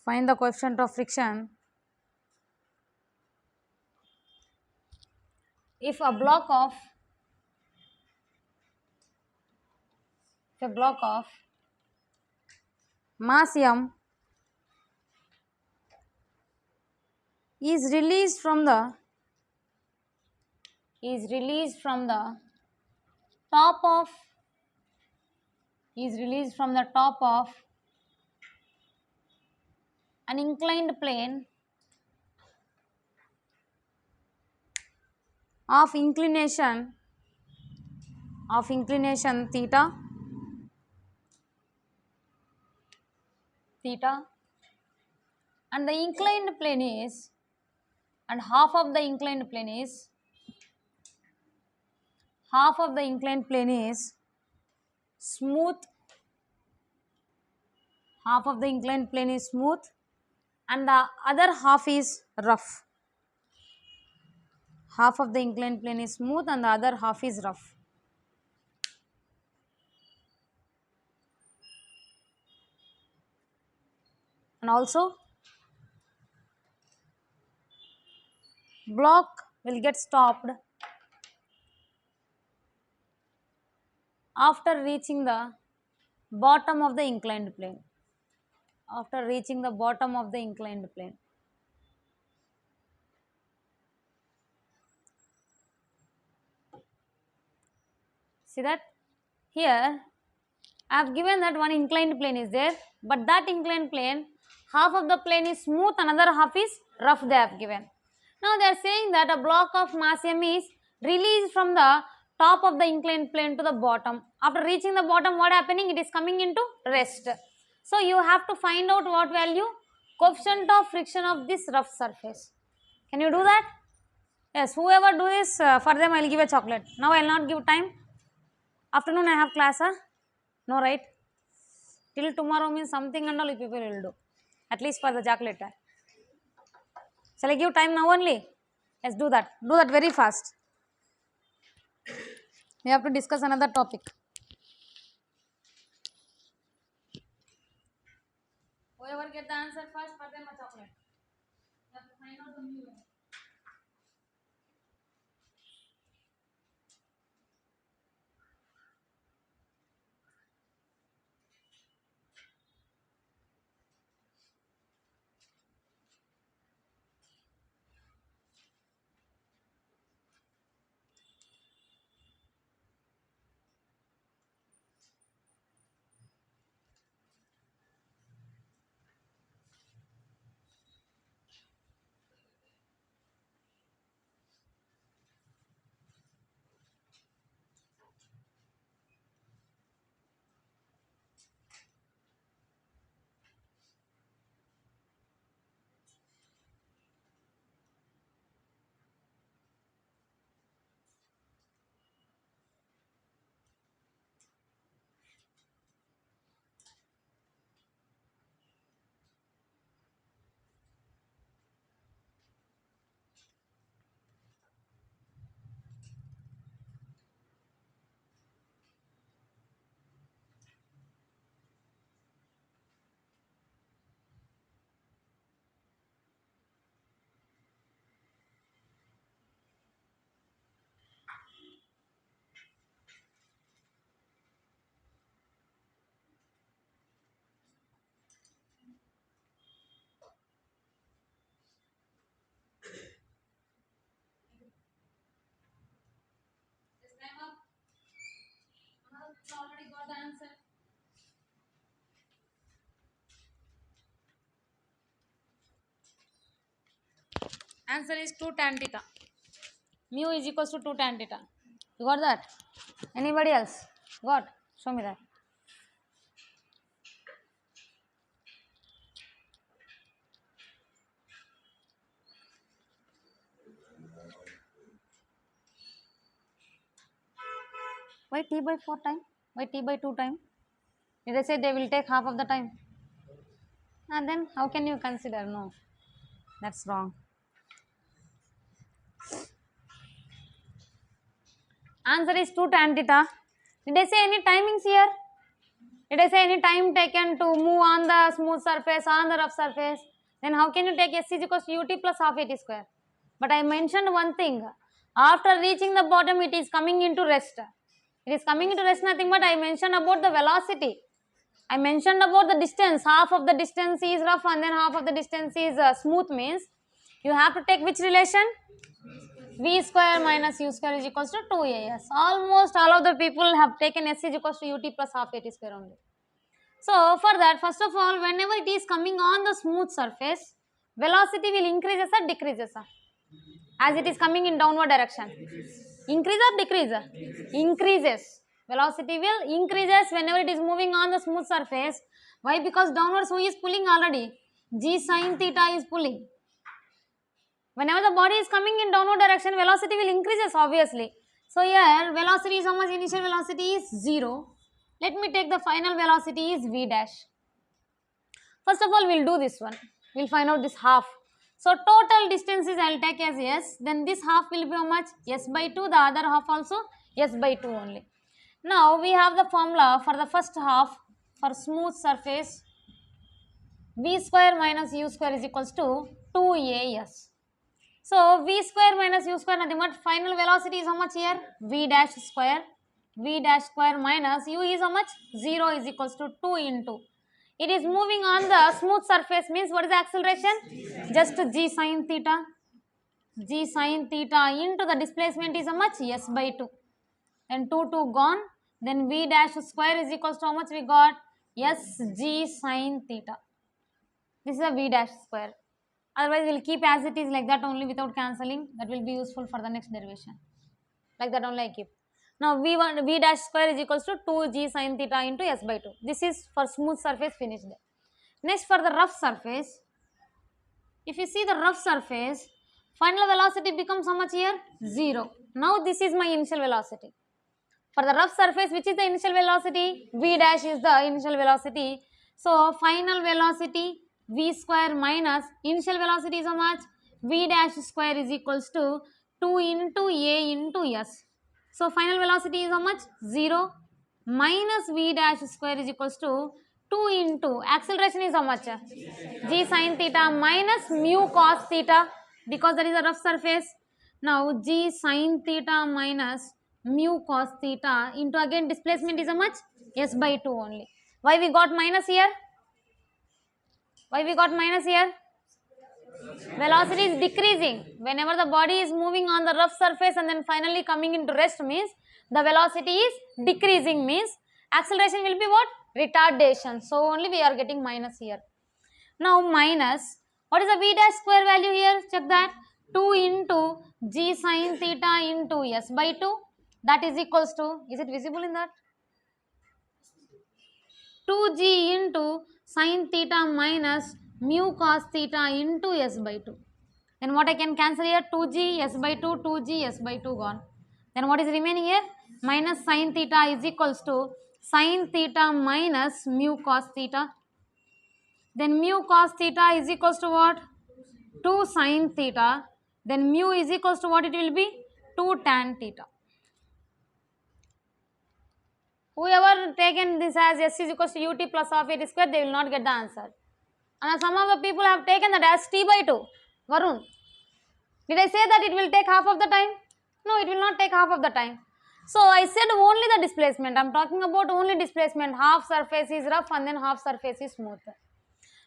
Find the coefficient of friction if a block of mass m is released from the top of an inclined plane of inclination theta and the inclined plane is, and half of the inclined plane is smooth, half of the inclined plane is smooth and the other half is rough. Half of the inclined plane is smooth and the other half is rough. And also block will get stopped after reaching the bottom of the inclined plane. See that? Here I have given that one inclined plane is there, but that inclined plane, half of the plane is smooth, another half is rough they have given. Now they are saying that a block of mass m is released from the top of the inclined plane to the bottom. After reaching the bottom, what happening? It is coming into rest. So you have to find out what value? Coefficient of friction of this rough surface. Can you do that? Yes, whoever do this, for them I will give a chocolate. Now I will not give time. Afternoon I have class, huh? No, right? Till tomorrow means something and all people will do. At least for the chocolate. Shall I give time now only? Let's do that. Do that very fast. We have to discuss another topic. Whoever get the answer first, for them a chocolate. You have to find out the mu. This time up. Another people already got the answer. Answer is 2 tan theta. Mu is equals to 2 tan theta. You got that? Anybody else? Got? Show me that. Why t by 4 time? Why t by 2 time? Did I say they will take half of the time? And then how can you consider? No, that's wrong. Answer is 2 tan theta. Did I say any timings here? Did I say any time taken to move on the smooth surface, on the rough surface? Then how can you take S is equals to ut plus half at square? But I mentioned one thing. After reaching the bottom, it is coming into rest. It is coming into rest nothing but I mentioned about the velocity. I mentioned about the distance. Half of the distance is rough and then half of the distance is smooth means you have to take which relation? V square minus u square is equals to 2as. Almost all of the people have taken s is equals to ut plus half at square only. So for that, first of all, whenever it is coming on the smooth surface, velocity will increases or decreases as it is coming in downward direction. Increase or decrease? Increases. Velocity will increases whenever it is moving on the smooth surface. Why? Because downwards who is pulling already? G sin theta is pulling. Whenever the body is coming in downward direction, velocity will increases obviously. So here velocity is how much? Initial velocity is 0. Let me take the final velocity is v dash. First of all, we'll do this one. We'll find out this half. So total distances I'll take as s. Then this half will be how much? S by 2. The other half also s by 2 only. Now we have the formula for the first half for smooth surface. V square minus u square is equals to 2as. So v square minus u square nothing but final velocity is how much here? V dash square. V dash square minus u is how much? 0 is equals to 2 into. It is moving on the smooth surface means what is the acceleration? Just g sin theta. G sin theta into the displacement is how much? S by 2. Then 2 gone. Then v dash square is equals to how much we got? S g sin theta. This is a v dash square. Otherwise, we will keep as it is like that only without cancelling. That will be useful for the next derivation. Like that only I keep. Now, v dash square is equals to 2g sin theta into s by 2. This is for smooth surface finished. Next, for the rough surface. If you see the rough surface, final velocity becomes how much here? 0. Now, this is my initial velocity. For the rough surface, which is the initial velocity? V dash is the initial velocity. So, final velocity v square minus initial velocity is how much? V dash square is equals to 2 into a into s. So, final velocity is how much? 0 minus v dash square is equals to 2 into acceleration is how much? G sin theta minus mu cos theta because that is a rough surface. Now, g sin theta minus mu cos theta into again displacement is how much? S by 2 only. Why we got minus here? Why we got minus here? Velocity is decreasing. Whenever the body is moving on the rough surface and then finally coming into rest means the velocity is decreasing means acceleration will be what? Retardation. So only we are getting minus here. Now minus, what is the v dash square value here? Check that. 2 into g sin theta into s by 2. That is equals to, is it visible in that? 2g into sin theta minus mu cos theta into s by 2. Then what I can cancel here? 2g s by 2, 2g s by 2 gone. Then what is remaining here? Minus sin theta is equals to sin theta minus mu cos theta. Then mu cos theta is equals to what? 2 sin theta. Then mu is equals to what it will be? 2 tan theta. Whoever taken this as s is equals to ut plus half a square, they will not get the answer. And some of the people have taken that as t by 2. Varun, did I say that it will take half of the time? No, it will not take half of the time. So I said only the displacement. I am talking about only displacement. Half surface is rough and then half surface is smooth.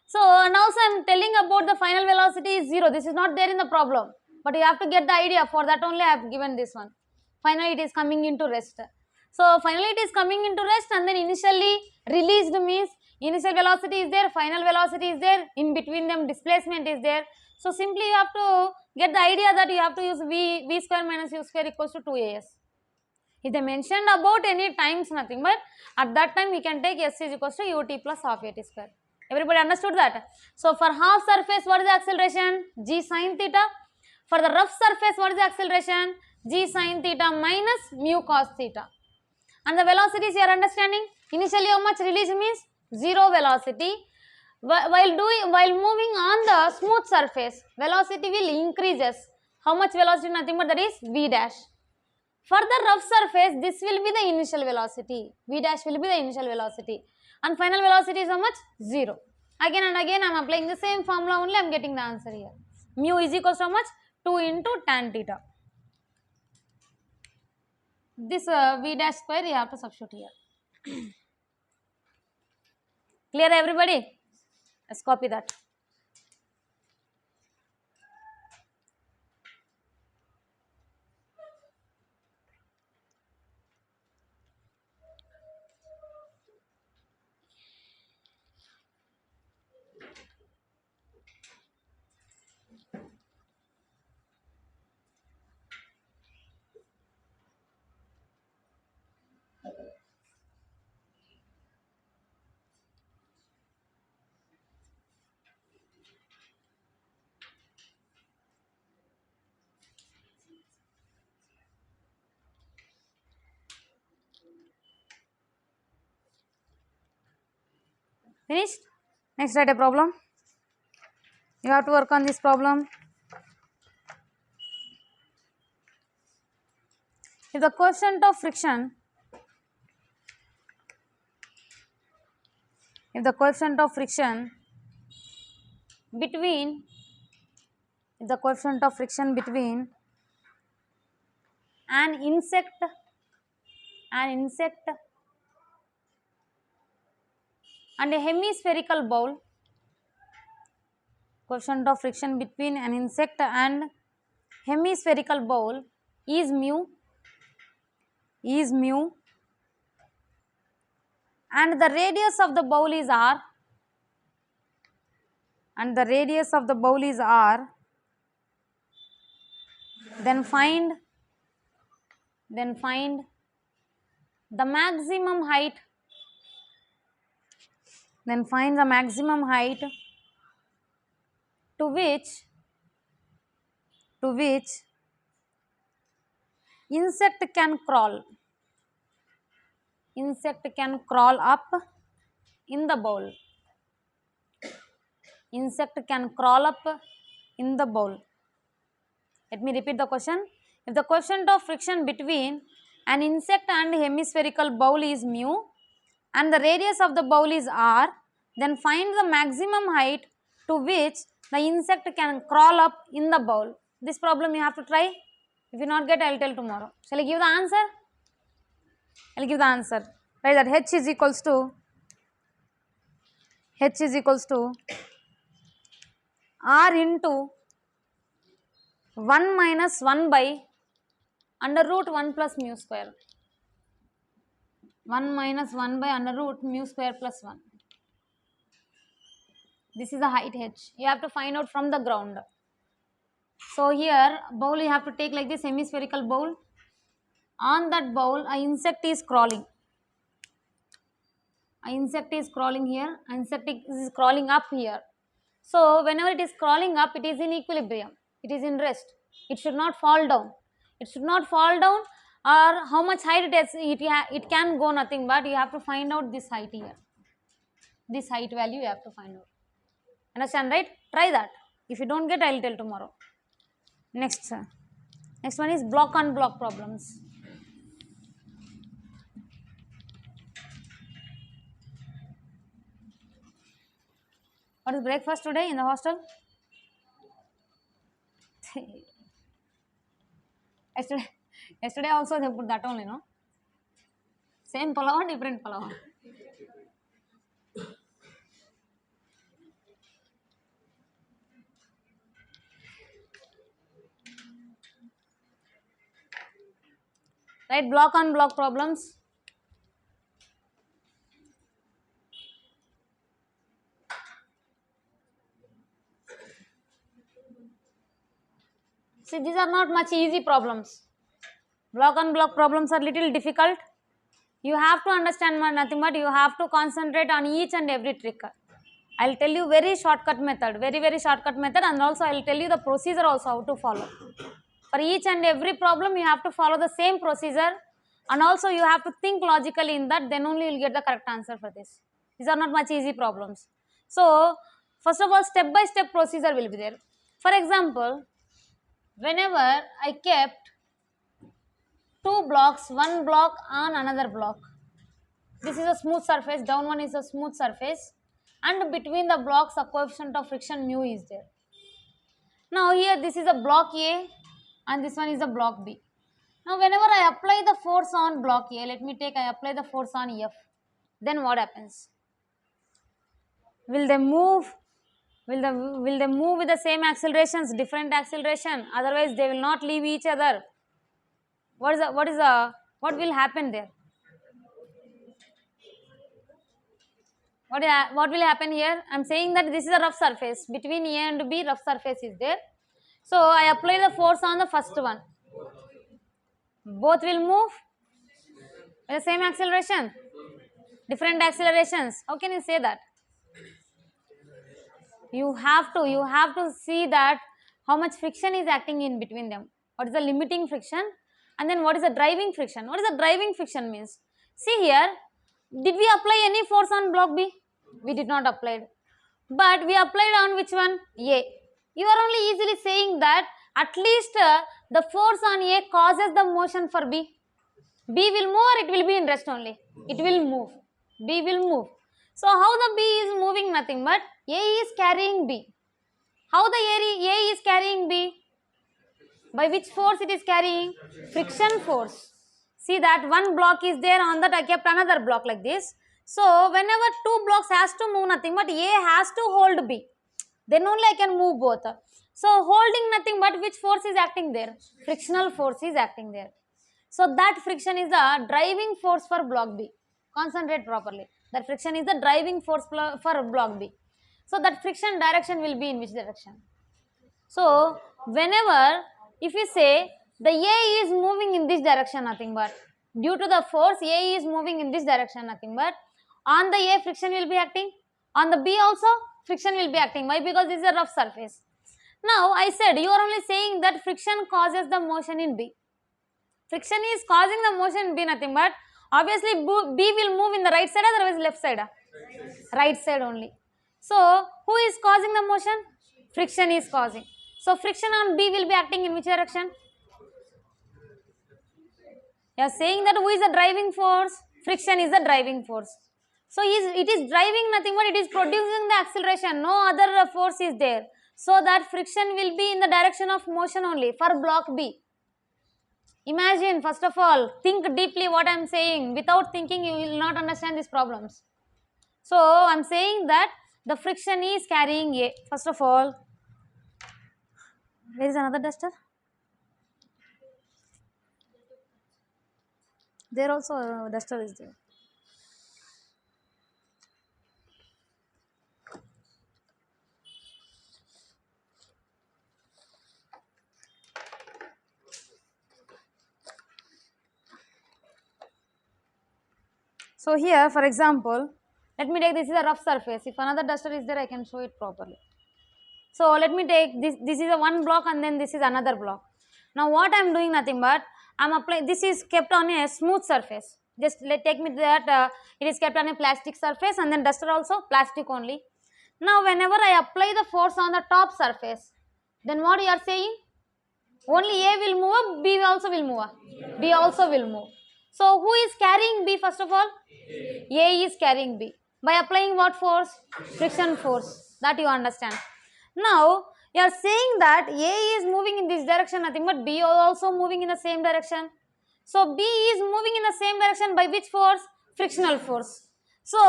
So now I am telling about the final velocity is 0. This is not there in the problem. But you have to get the idea. For that only I have given this one. Finally it is coming into rest. So finally it is coming into rest and then initially released means initial velocity is there, final velocity is there, in between them displacement is there. So simply you have to get the idea that you have to use v square minus u square equals to 2as. If they mentioned about any times nothing but at that time we can take s is equals to ut plus half at square. Everybody understood that? So for half surface what is the acceleration? G sin theta. For the rough surface what is the acceleration? G sin theta minus mu cos theta. And the velocities you are understanding, initially how much release means 0 velocity. While moving on the smooth surface, velocity will increases. How much velocity? Nothing but that is v dash. For the rough surface, this will be the initial velocity. V dash will be the initial velocity. And final velocity is how much? 0. Again and again I am applying the same formula only, I am getting the answer here. Mu is equals to how much? 2 into tan theta. This v dash square you have to substitute here. Clear everybody? Let's copy that. Finished? Next write a problem. You have to work on this problem. If the coefficient of friction between an insect and a hemispherical bowl, coefficient of friction between an insect and hemispherical bowl is mu, and the radius of the bowl is r, then find the maximum height, to which insect can crawl up in the bowl. Let me repeat the question. If the coefficient of friction between an insect and hemispherical bowl is mu and the radius of the bowl is r, then find the maximum height to which the insect can crawl up in the bowl. This problem you have to try. If you not get, I will tell tomorrow. Shall I give the answer? I will give the answer. Write that h is equals to r into 1 minus 1 by under root 1 plus mu square. 1 minus 1 by under root mu square plus 1. This is the height h. You have to find out from the ground. So here bowl you have to take like this, hemispherical bowl. On that bowl an insect is crawling. Insect is crawling here. Insect is crawling up here. So whenever it is crawling up, it is in equilibrium. It is in rest. It should not fall down. Or how much height it has, it can go nothing but you have to find out this height here. This height value you have to find out. Understand, right? Try that. If you don't get, I will tell tomorrow. Next one is block on block problems. What is breakfast today in the hostel? Yesterday also they put that only, no? Same palav, different palav. Right, block on block problems. See, these are not much easy problems. Block on block problems are little difficult. You have to understand nothing but you have to concentrate on each and every trick. I will tell you very shortcut method, very shortcut method, and also I will tell you the procedure also how to follow. For each and every problem you have to follow the same procedure. and also you have to think logically in that, then only you will get the correct answer for this. These are not much easy problems. So first of all, step by step procedure will be there. For example, whenever I kept two blocks, one block on another block, this is a smooth surface, down one is a smooth surface, and between the blocks a coefficient of friction mu is there. Now here this is a block A and this one is a block B. Now whenever I apply the force on block A, let me take, I apply the force on F, then what happens? Will they move? Will they move with the same accelerations, different acceleration? Otherwise they will not leave each other. What will happen there? What will happen here? I am saying that this is a rough surface. Between A and B, rough surface is there. So I apply the force on the first one. Both will move with the same acceleration, different accelerations. How can you say that? You have to see that how much friction is acting in between them. What is the limiting friction, and then what is the driving friction? What is the driving friction means? See here, did we apply any force on block B? We did not apply, but we applied on which one? A. You are only easily saying that at least the force on A causes the motion for B. B will move or it will be in rest only? It will move. B will move. So how the B is moving? Nothing but A is carrying B. How the A is carrying B? By which force it is carrying? Friction force. See that one block is there, on that I kept another block like this. So whenever two blocks has to move, nothing but A has to hold B. Then only I can move both. So holding nothing but which force is acting there? Frictional force is acting there. So that friction is the driving force for block B. Concentrate properly. That friction is the driving force for block B. So that friction direction will be in which direction? So whenever, if you say the A is moving in this direction, nothing but due to the force A is moving in this direction, nothing but on the A friction will be acting, on the B also friction will be acting. Why? Because this is a rough surface. Now I said you are only saying that friction causes the motion in B. Friction is causing the motion in B, nothing but obviously B will move in the right side, otherwise left side. Right side only. So who is causing the motion? Friction is causing. So friction on B will be acting in which direction? You are saying that who is the driving force? Friction is the driving force. So it is driving nothing but it is producing the acceleration. No other force is there. So that friction will be in the direction of motion only for block B. Imagine, first of all, think deeply what I am saying. Without thinking, you will not understand these problems. So I am saying that the friction is carrying A. First of all, where is another duster? There also a duster is there. So here, for example, let me take, this is a rough surface. If another duster is there, I can show it properly. So let me take this. This is a one block and then this is another block. Now what I am doing, nothing but I am applying. This is kept on a smooth surface. Just take me that it is kept on a plastic surface, and then duster also plastic only. Now whenever I apply the force on the top surface, then what you are saying? Only A will move, B also will move. B also will move. So who is carrying B first of all? A is carrying B. By applying what force? Friction force. That you understand. Now you are saying that A is moving in this direction, nothing but B is also moving in the same direction. So B is moving in the same direction by which force? Frictional force. So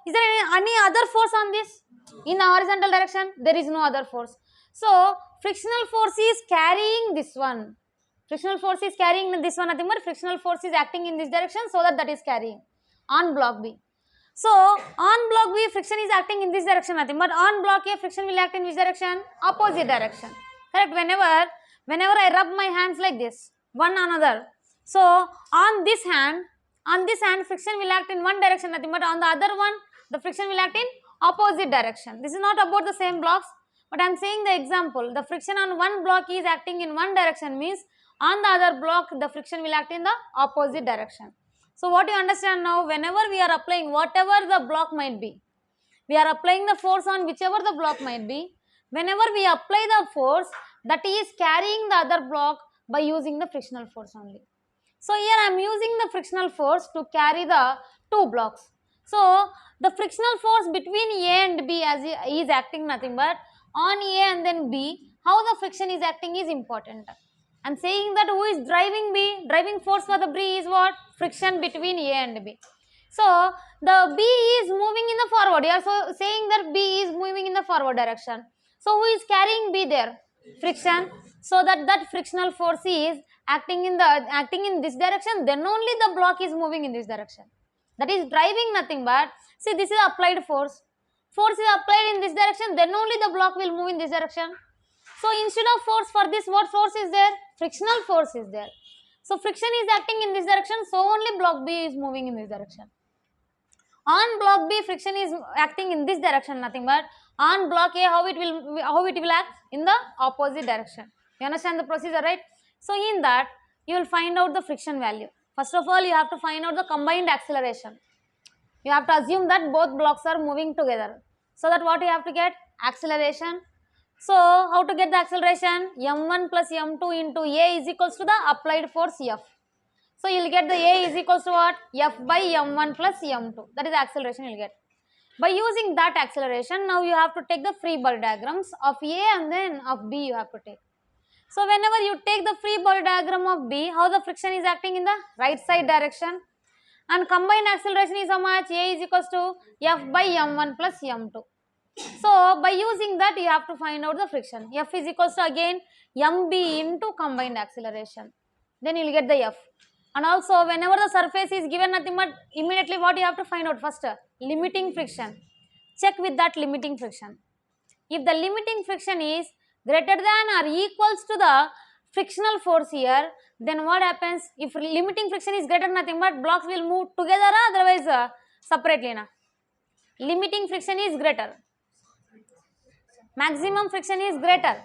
is there any other force on this? In the horizontal direction, there is no other force. So frictional force is carrying this one. Frictional force is carrying this one, nothing but frictional force is acting in this direction, so that is carrying on block B. So on block B, friction is acting in this direction, nothing but on block A, friction will act in which direction? Opposite direction. Correct? Whenever I rub my hands like this, one another. So on this hand, friction will act in one direction, nothing but on the other one, the friction will act in opposite direction. This is not about the same blocks, but I am saying the example. The friction on one block is acting in one direction, means On the other block, the friction will act in the opposite direction. So what you understand now, whenever we are applying whatever the block might be, we are applying the force on whichever the block might be. Whenever we apply the force, that is carrying the other block by using the frictional force only. So here I am using the frictional force to carry the two blocks. So the frictional force between A and B is acting nothing but on A and then B. How the friction is acting is important. I am saying that who is driving B? Driving force for the B is what? Friction between A and B. So the B is moving in the forward. You are so saying that B is moving in the forward direction. So who is carrying B there? Friction. So that frictional force is acting in this direction, then only the block is moving in this direction. That is driving nothing but, see, this is applied force. Force is applied in this direction, then only the block will move in this direction. So instead of force for this, what force is there? Frictional force is there. So friction is acting in this direction, so only block B is moving in this direction. On block B, friction is acting in this direction, nothing but on block A, how it will act? In the opposite direction. You understand the procedure, right? So in that, you will find out the friction value. First of all, you have to find out the combined acceleration. You have to assume that both blocks are moving together. So that what you have to get? Acceleration. So how to get the acceleration? m1 plus m2 into A is equals to the applied force F. So you will get the A is equals to what? F by m1 plus m2. That is the acceleration you will get. By using that acceleration, now you have to take the free body diagrams of A and then of B you have to take. So whenever you take the free body diagram of B, how the friction is acting in the right side direction, and combined acceleration is how much? A is equals to F by m1 plus m2. So by using that, you have to find out the friction. F is equals to again mb into combined acceleration. Then you will get the F. And also whenever the surface is given nothing but, immediately what you have to find out first? Limiting friction. Check with that limiting friction. If the limiting friction is greater than or equals to the frictional force here, then what happens? If limiting friction is greater nothing but, blocks will move together, otherwise separately. Limiting friction is greater. Maximum friction is greater.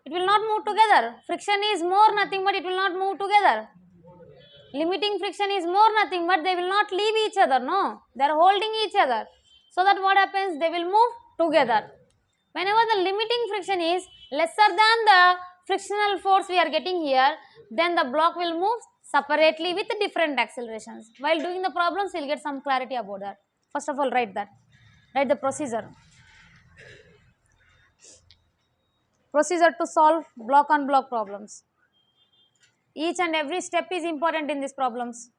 It will not move together. Friction is more nothing but it will not move together. Limiting friction is more nothing but they will not leave each other. No, they are holding each other. So that what happens? They will move together. Whenever the limiting friction is lesser than the frictional force we are getting here, then the block will move separately with different accelerations. While doing the problems, we will get some clarity about that. First of all, write that. Write the procedure. Procedure to solve block on block problems. Each and every step is important in these problems.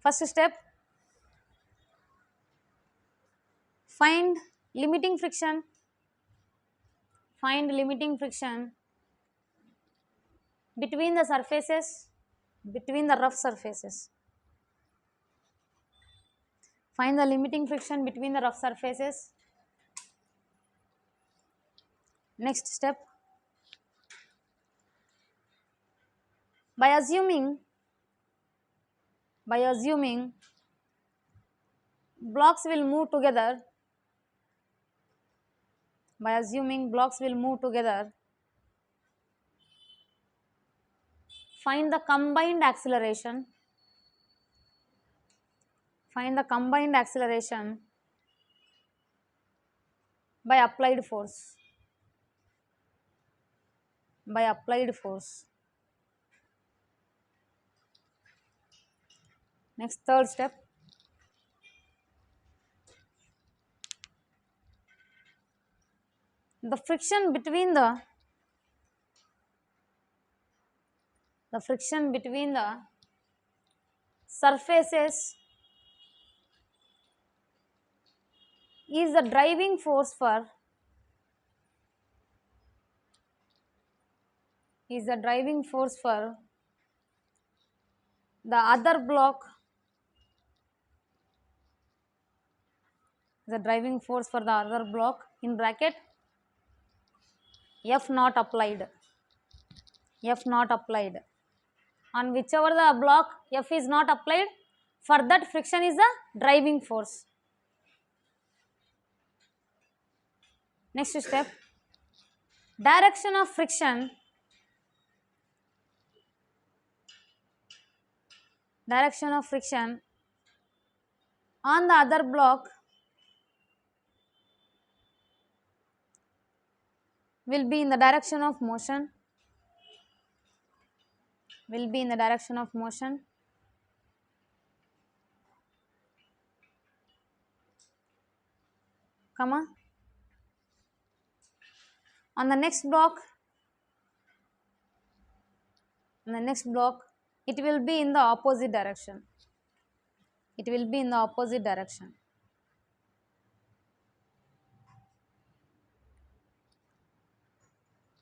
First step, find limiting friction. Find limiting friction between the surfaces, between the rough surfaces. Find the limiting friction between the rough surfaces. Next step, by assuming blocks will move together, find the combined acceleration. Find the combined acceleration by applied force. By applied force. Next, third step, the friction between the surfaces is the driving force for the other block, in bracket F not applied. On whichever the block F is not applied, for that friction is the driving force. Next step, direction of friction on the other block will be in the direction of motion, comma, on the next block it will be in the opposite direction.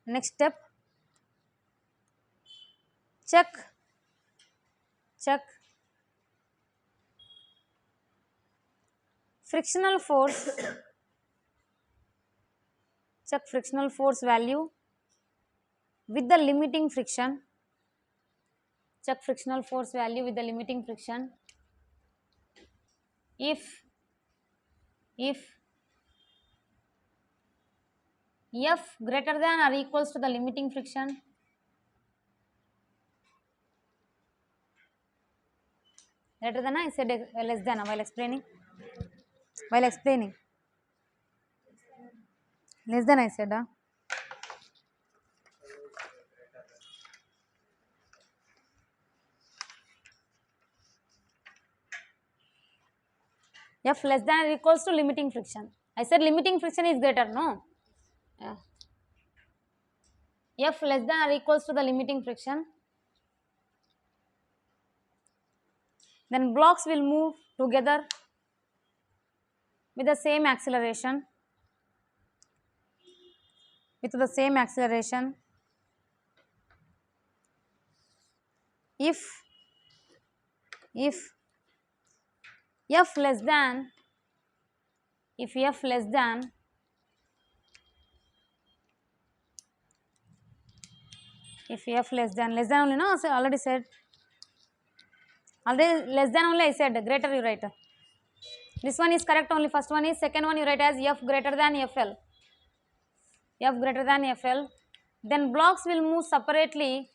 Next step, check frictional force value with the limiting friction. If F greater than or equals to the limiting friction, greater than, I said less than while explaining. Less than I said. F less than or equals to limiting friction. I said limiting friction is greater, no? Yeah. F less than or equals to the limiting friction, then blocks will move together with the same acceleration. If F less than only, no, so already said, less than only I said, greater you write. This one is correct only, first one is, second one you write as F greater than FL. Then blocks will move separately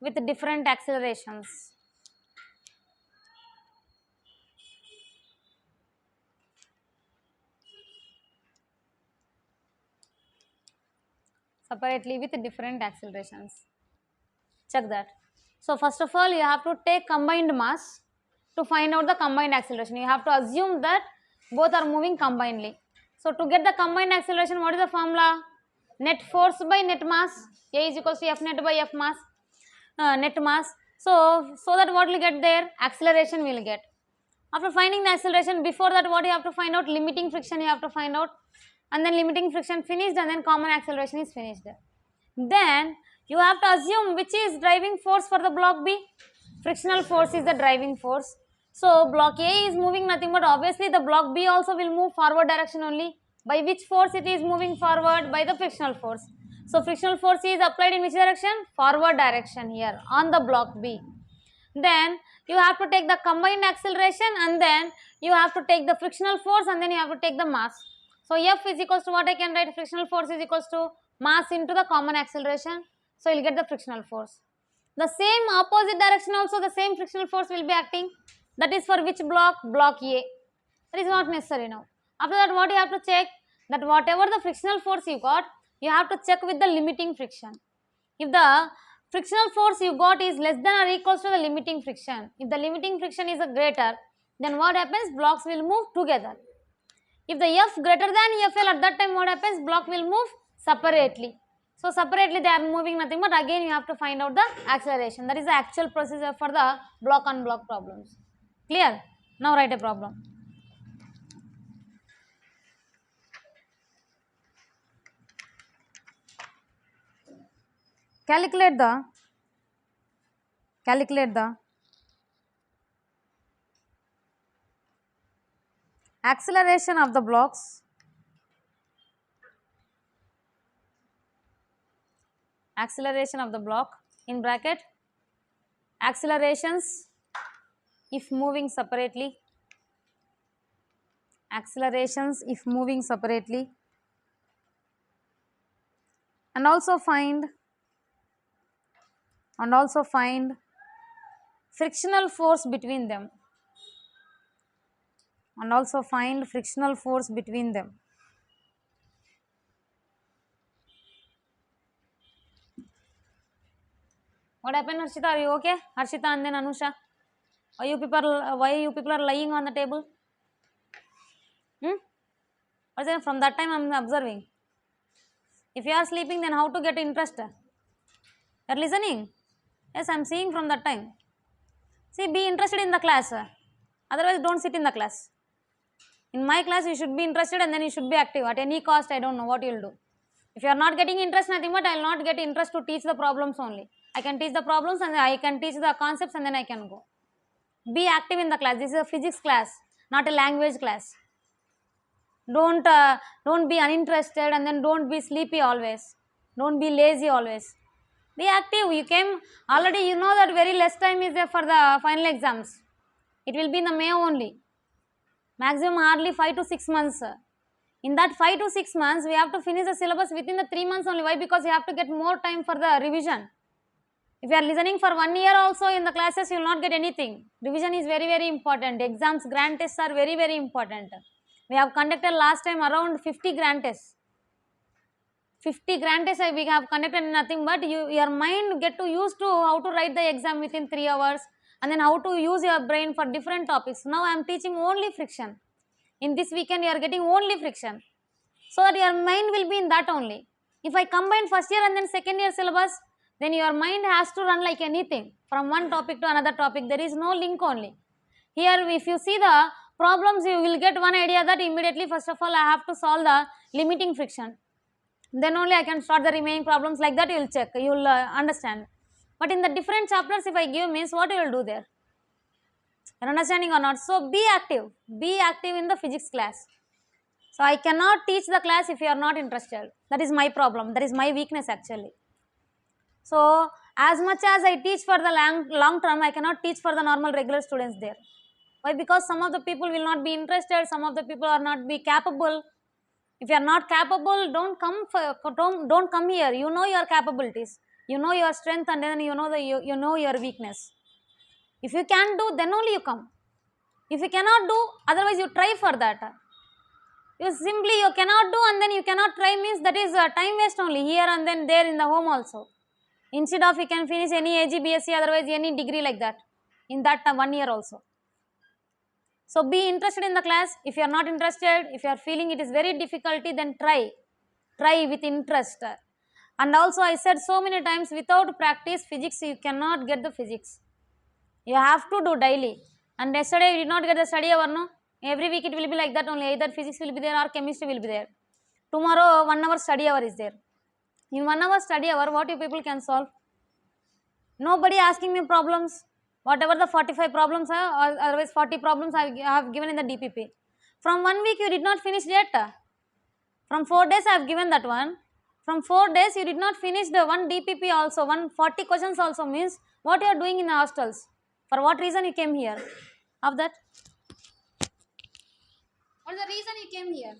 with different accelerations. Check that. So first of all, you have to take combined mass to find out the combined acceleration. You have to assume that both are moving combinedly. So to get the combined acceleration, what is the formula? Net force by net mass. A is equals to F net by F mass, net mass. So that what will get there? Acceleration will get. After finding the acceleration, before that what you have to find out? Limiting friction you have to find out, and then limiting friction finished, and then common acceleration is finished. Then you have to assume which is driving force for the block B. Frictional force is the driving force. So block A is moving nothing but obviously the block B also will move forward direction only. By which force it is moving forward? By the frictional force. So frictional force is applied in which direction? Forward direction here on the block B. Then you have to take the combined acceleration, and then you have to take the frictional force, and then you have to take the mass. So F is equals to what I can write? Frictional force is equals to mass into the common acceleration. So you will get the frictional force. The same opposite direction also the same frictional force will be acting. That is for which block? Block A. That is not necessary now. After that what you have to check? That whatever the frictional force you got, you have to check with the limiting friction. If the frictional force you got is less than or equals to the limiting friction, if the limiting friction is a greater, then what happens? Blocks will move together. If the F greater than FL, at that time what happens? Block will move separately. So separately they are moving nothing but again you have to find out the acceleration. That is the actual procedure for the block on block problems. Clear? Now write a problem. Calculate the acceleration of the blocks in bracket accelerations if moving separately accelerations if moving separately, and also find frictional force between them, What happened, Harshita? Are you okay? Harshita and then Anusha. Why you people are lying on the table? From that time I am observing. If you are sleeping, then how to get interest? You are listening? Yes, I am seeing from that time. See, be interested in the class. Otherwise, don't sit in the class. In my class, you should be interested and then you should be active. At any cost, I don't know what you will do. If you are not getting interest, nothing but I will not get interest to teach the problems only. I can teach the problems and I can teach the concepts and then I can go. Be active in the class. This is a physics class, not a language class. Don't be uninterested and then don't be sleepy always. Don't be lazy always. Be active. You came already, you know that very less time is there for the final exams. It will be in the May only. Maximum hardly 5 to 6 months. In that 5 to 6 months, we have to finish the syllabus within the 3 months only. Why? Because you have to get more time for the revision. If you are listening for 1 year also in the classes, you will not get anything. Revision is very, very important. Exams, grand tests are very, very important. We have conducted last time around 50 grand tests. 50 grand tests we have conducted, nothing but your mind get to used to how to write the exam within 3 hours and then how to use your brain for different topics. Now I am teaching only friction. In this weekend you are getting only friction. So that your mind will be in that only. If I combine first year and then second year syllabus, then your mind has to run like anything from one topic to another topic. There is no link only. Here if you see the problems, you will get one idea that immediately first of all I have to solve the limiting friction. Then only I can start the remaining problems. Like that you will check, you will understand. But in the different chapters if I give means what you will do there? You are understanding or not? So be active in the physics class. So I cannot teach the class if you are not interested. That is my problem, that is my weakness actually. So as much as I teach for the long term, I cannot teach for the normal regular students there. Why? Because some of the people will not be interested, some of the people are not be capable. If you are not capable, don't come here. You know your capabilities, you know your strength, and then you know your weakness. If you can do, then only you come. If you cannot do, otherwise you try for that. You cannot do and then you cannot try means that is time waste only, here and then there in the home also. Instead of you can finish any AG, BSc, otherwise any degree like that in that 1 year also. So be interested in the class. If you are not interested, if you are feeling it is very difficulty, then try with interest. And also I said so many times, without practice physics you cannot get the physics. You have to do daily. And yesterday you did not get the study hour, no? Every week it will be like that only, either physics will be there or chemistry will be there. Tomorrow 1 hour study hour is there. In 1 hour study hour, what you people can solve? Nobody asking me problems. Whatever the 45 problems are, or otherwise 40 problems I have given in the DPP. From 1 week you did not finish yet. From 4 days I have given that one. From 4 days you did not finish the one DPP also, 140 questions also, means what you are doing in the hostels? For what reason you came here? Of that? What is the reason you came here?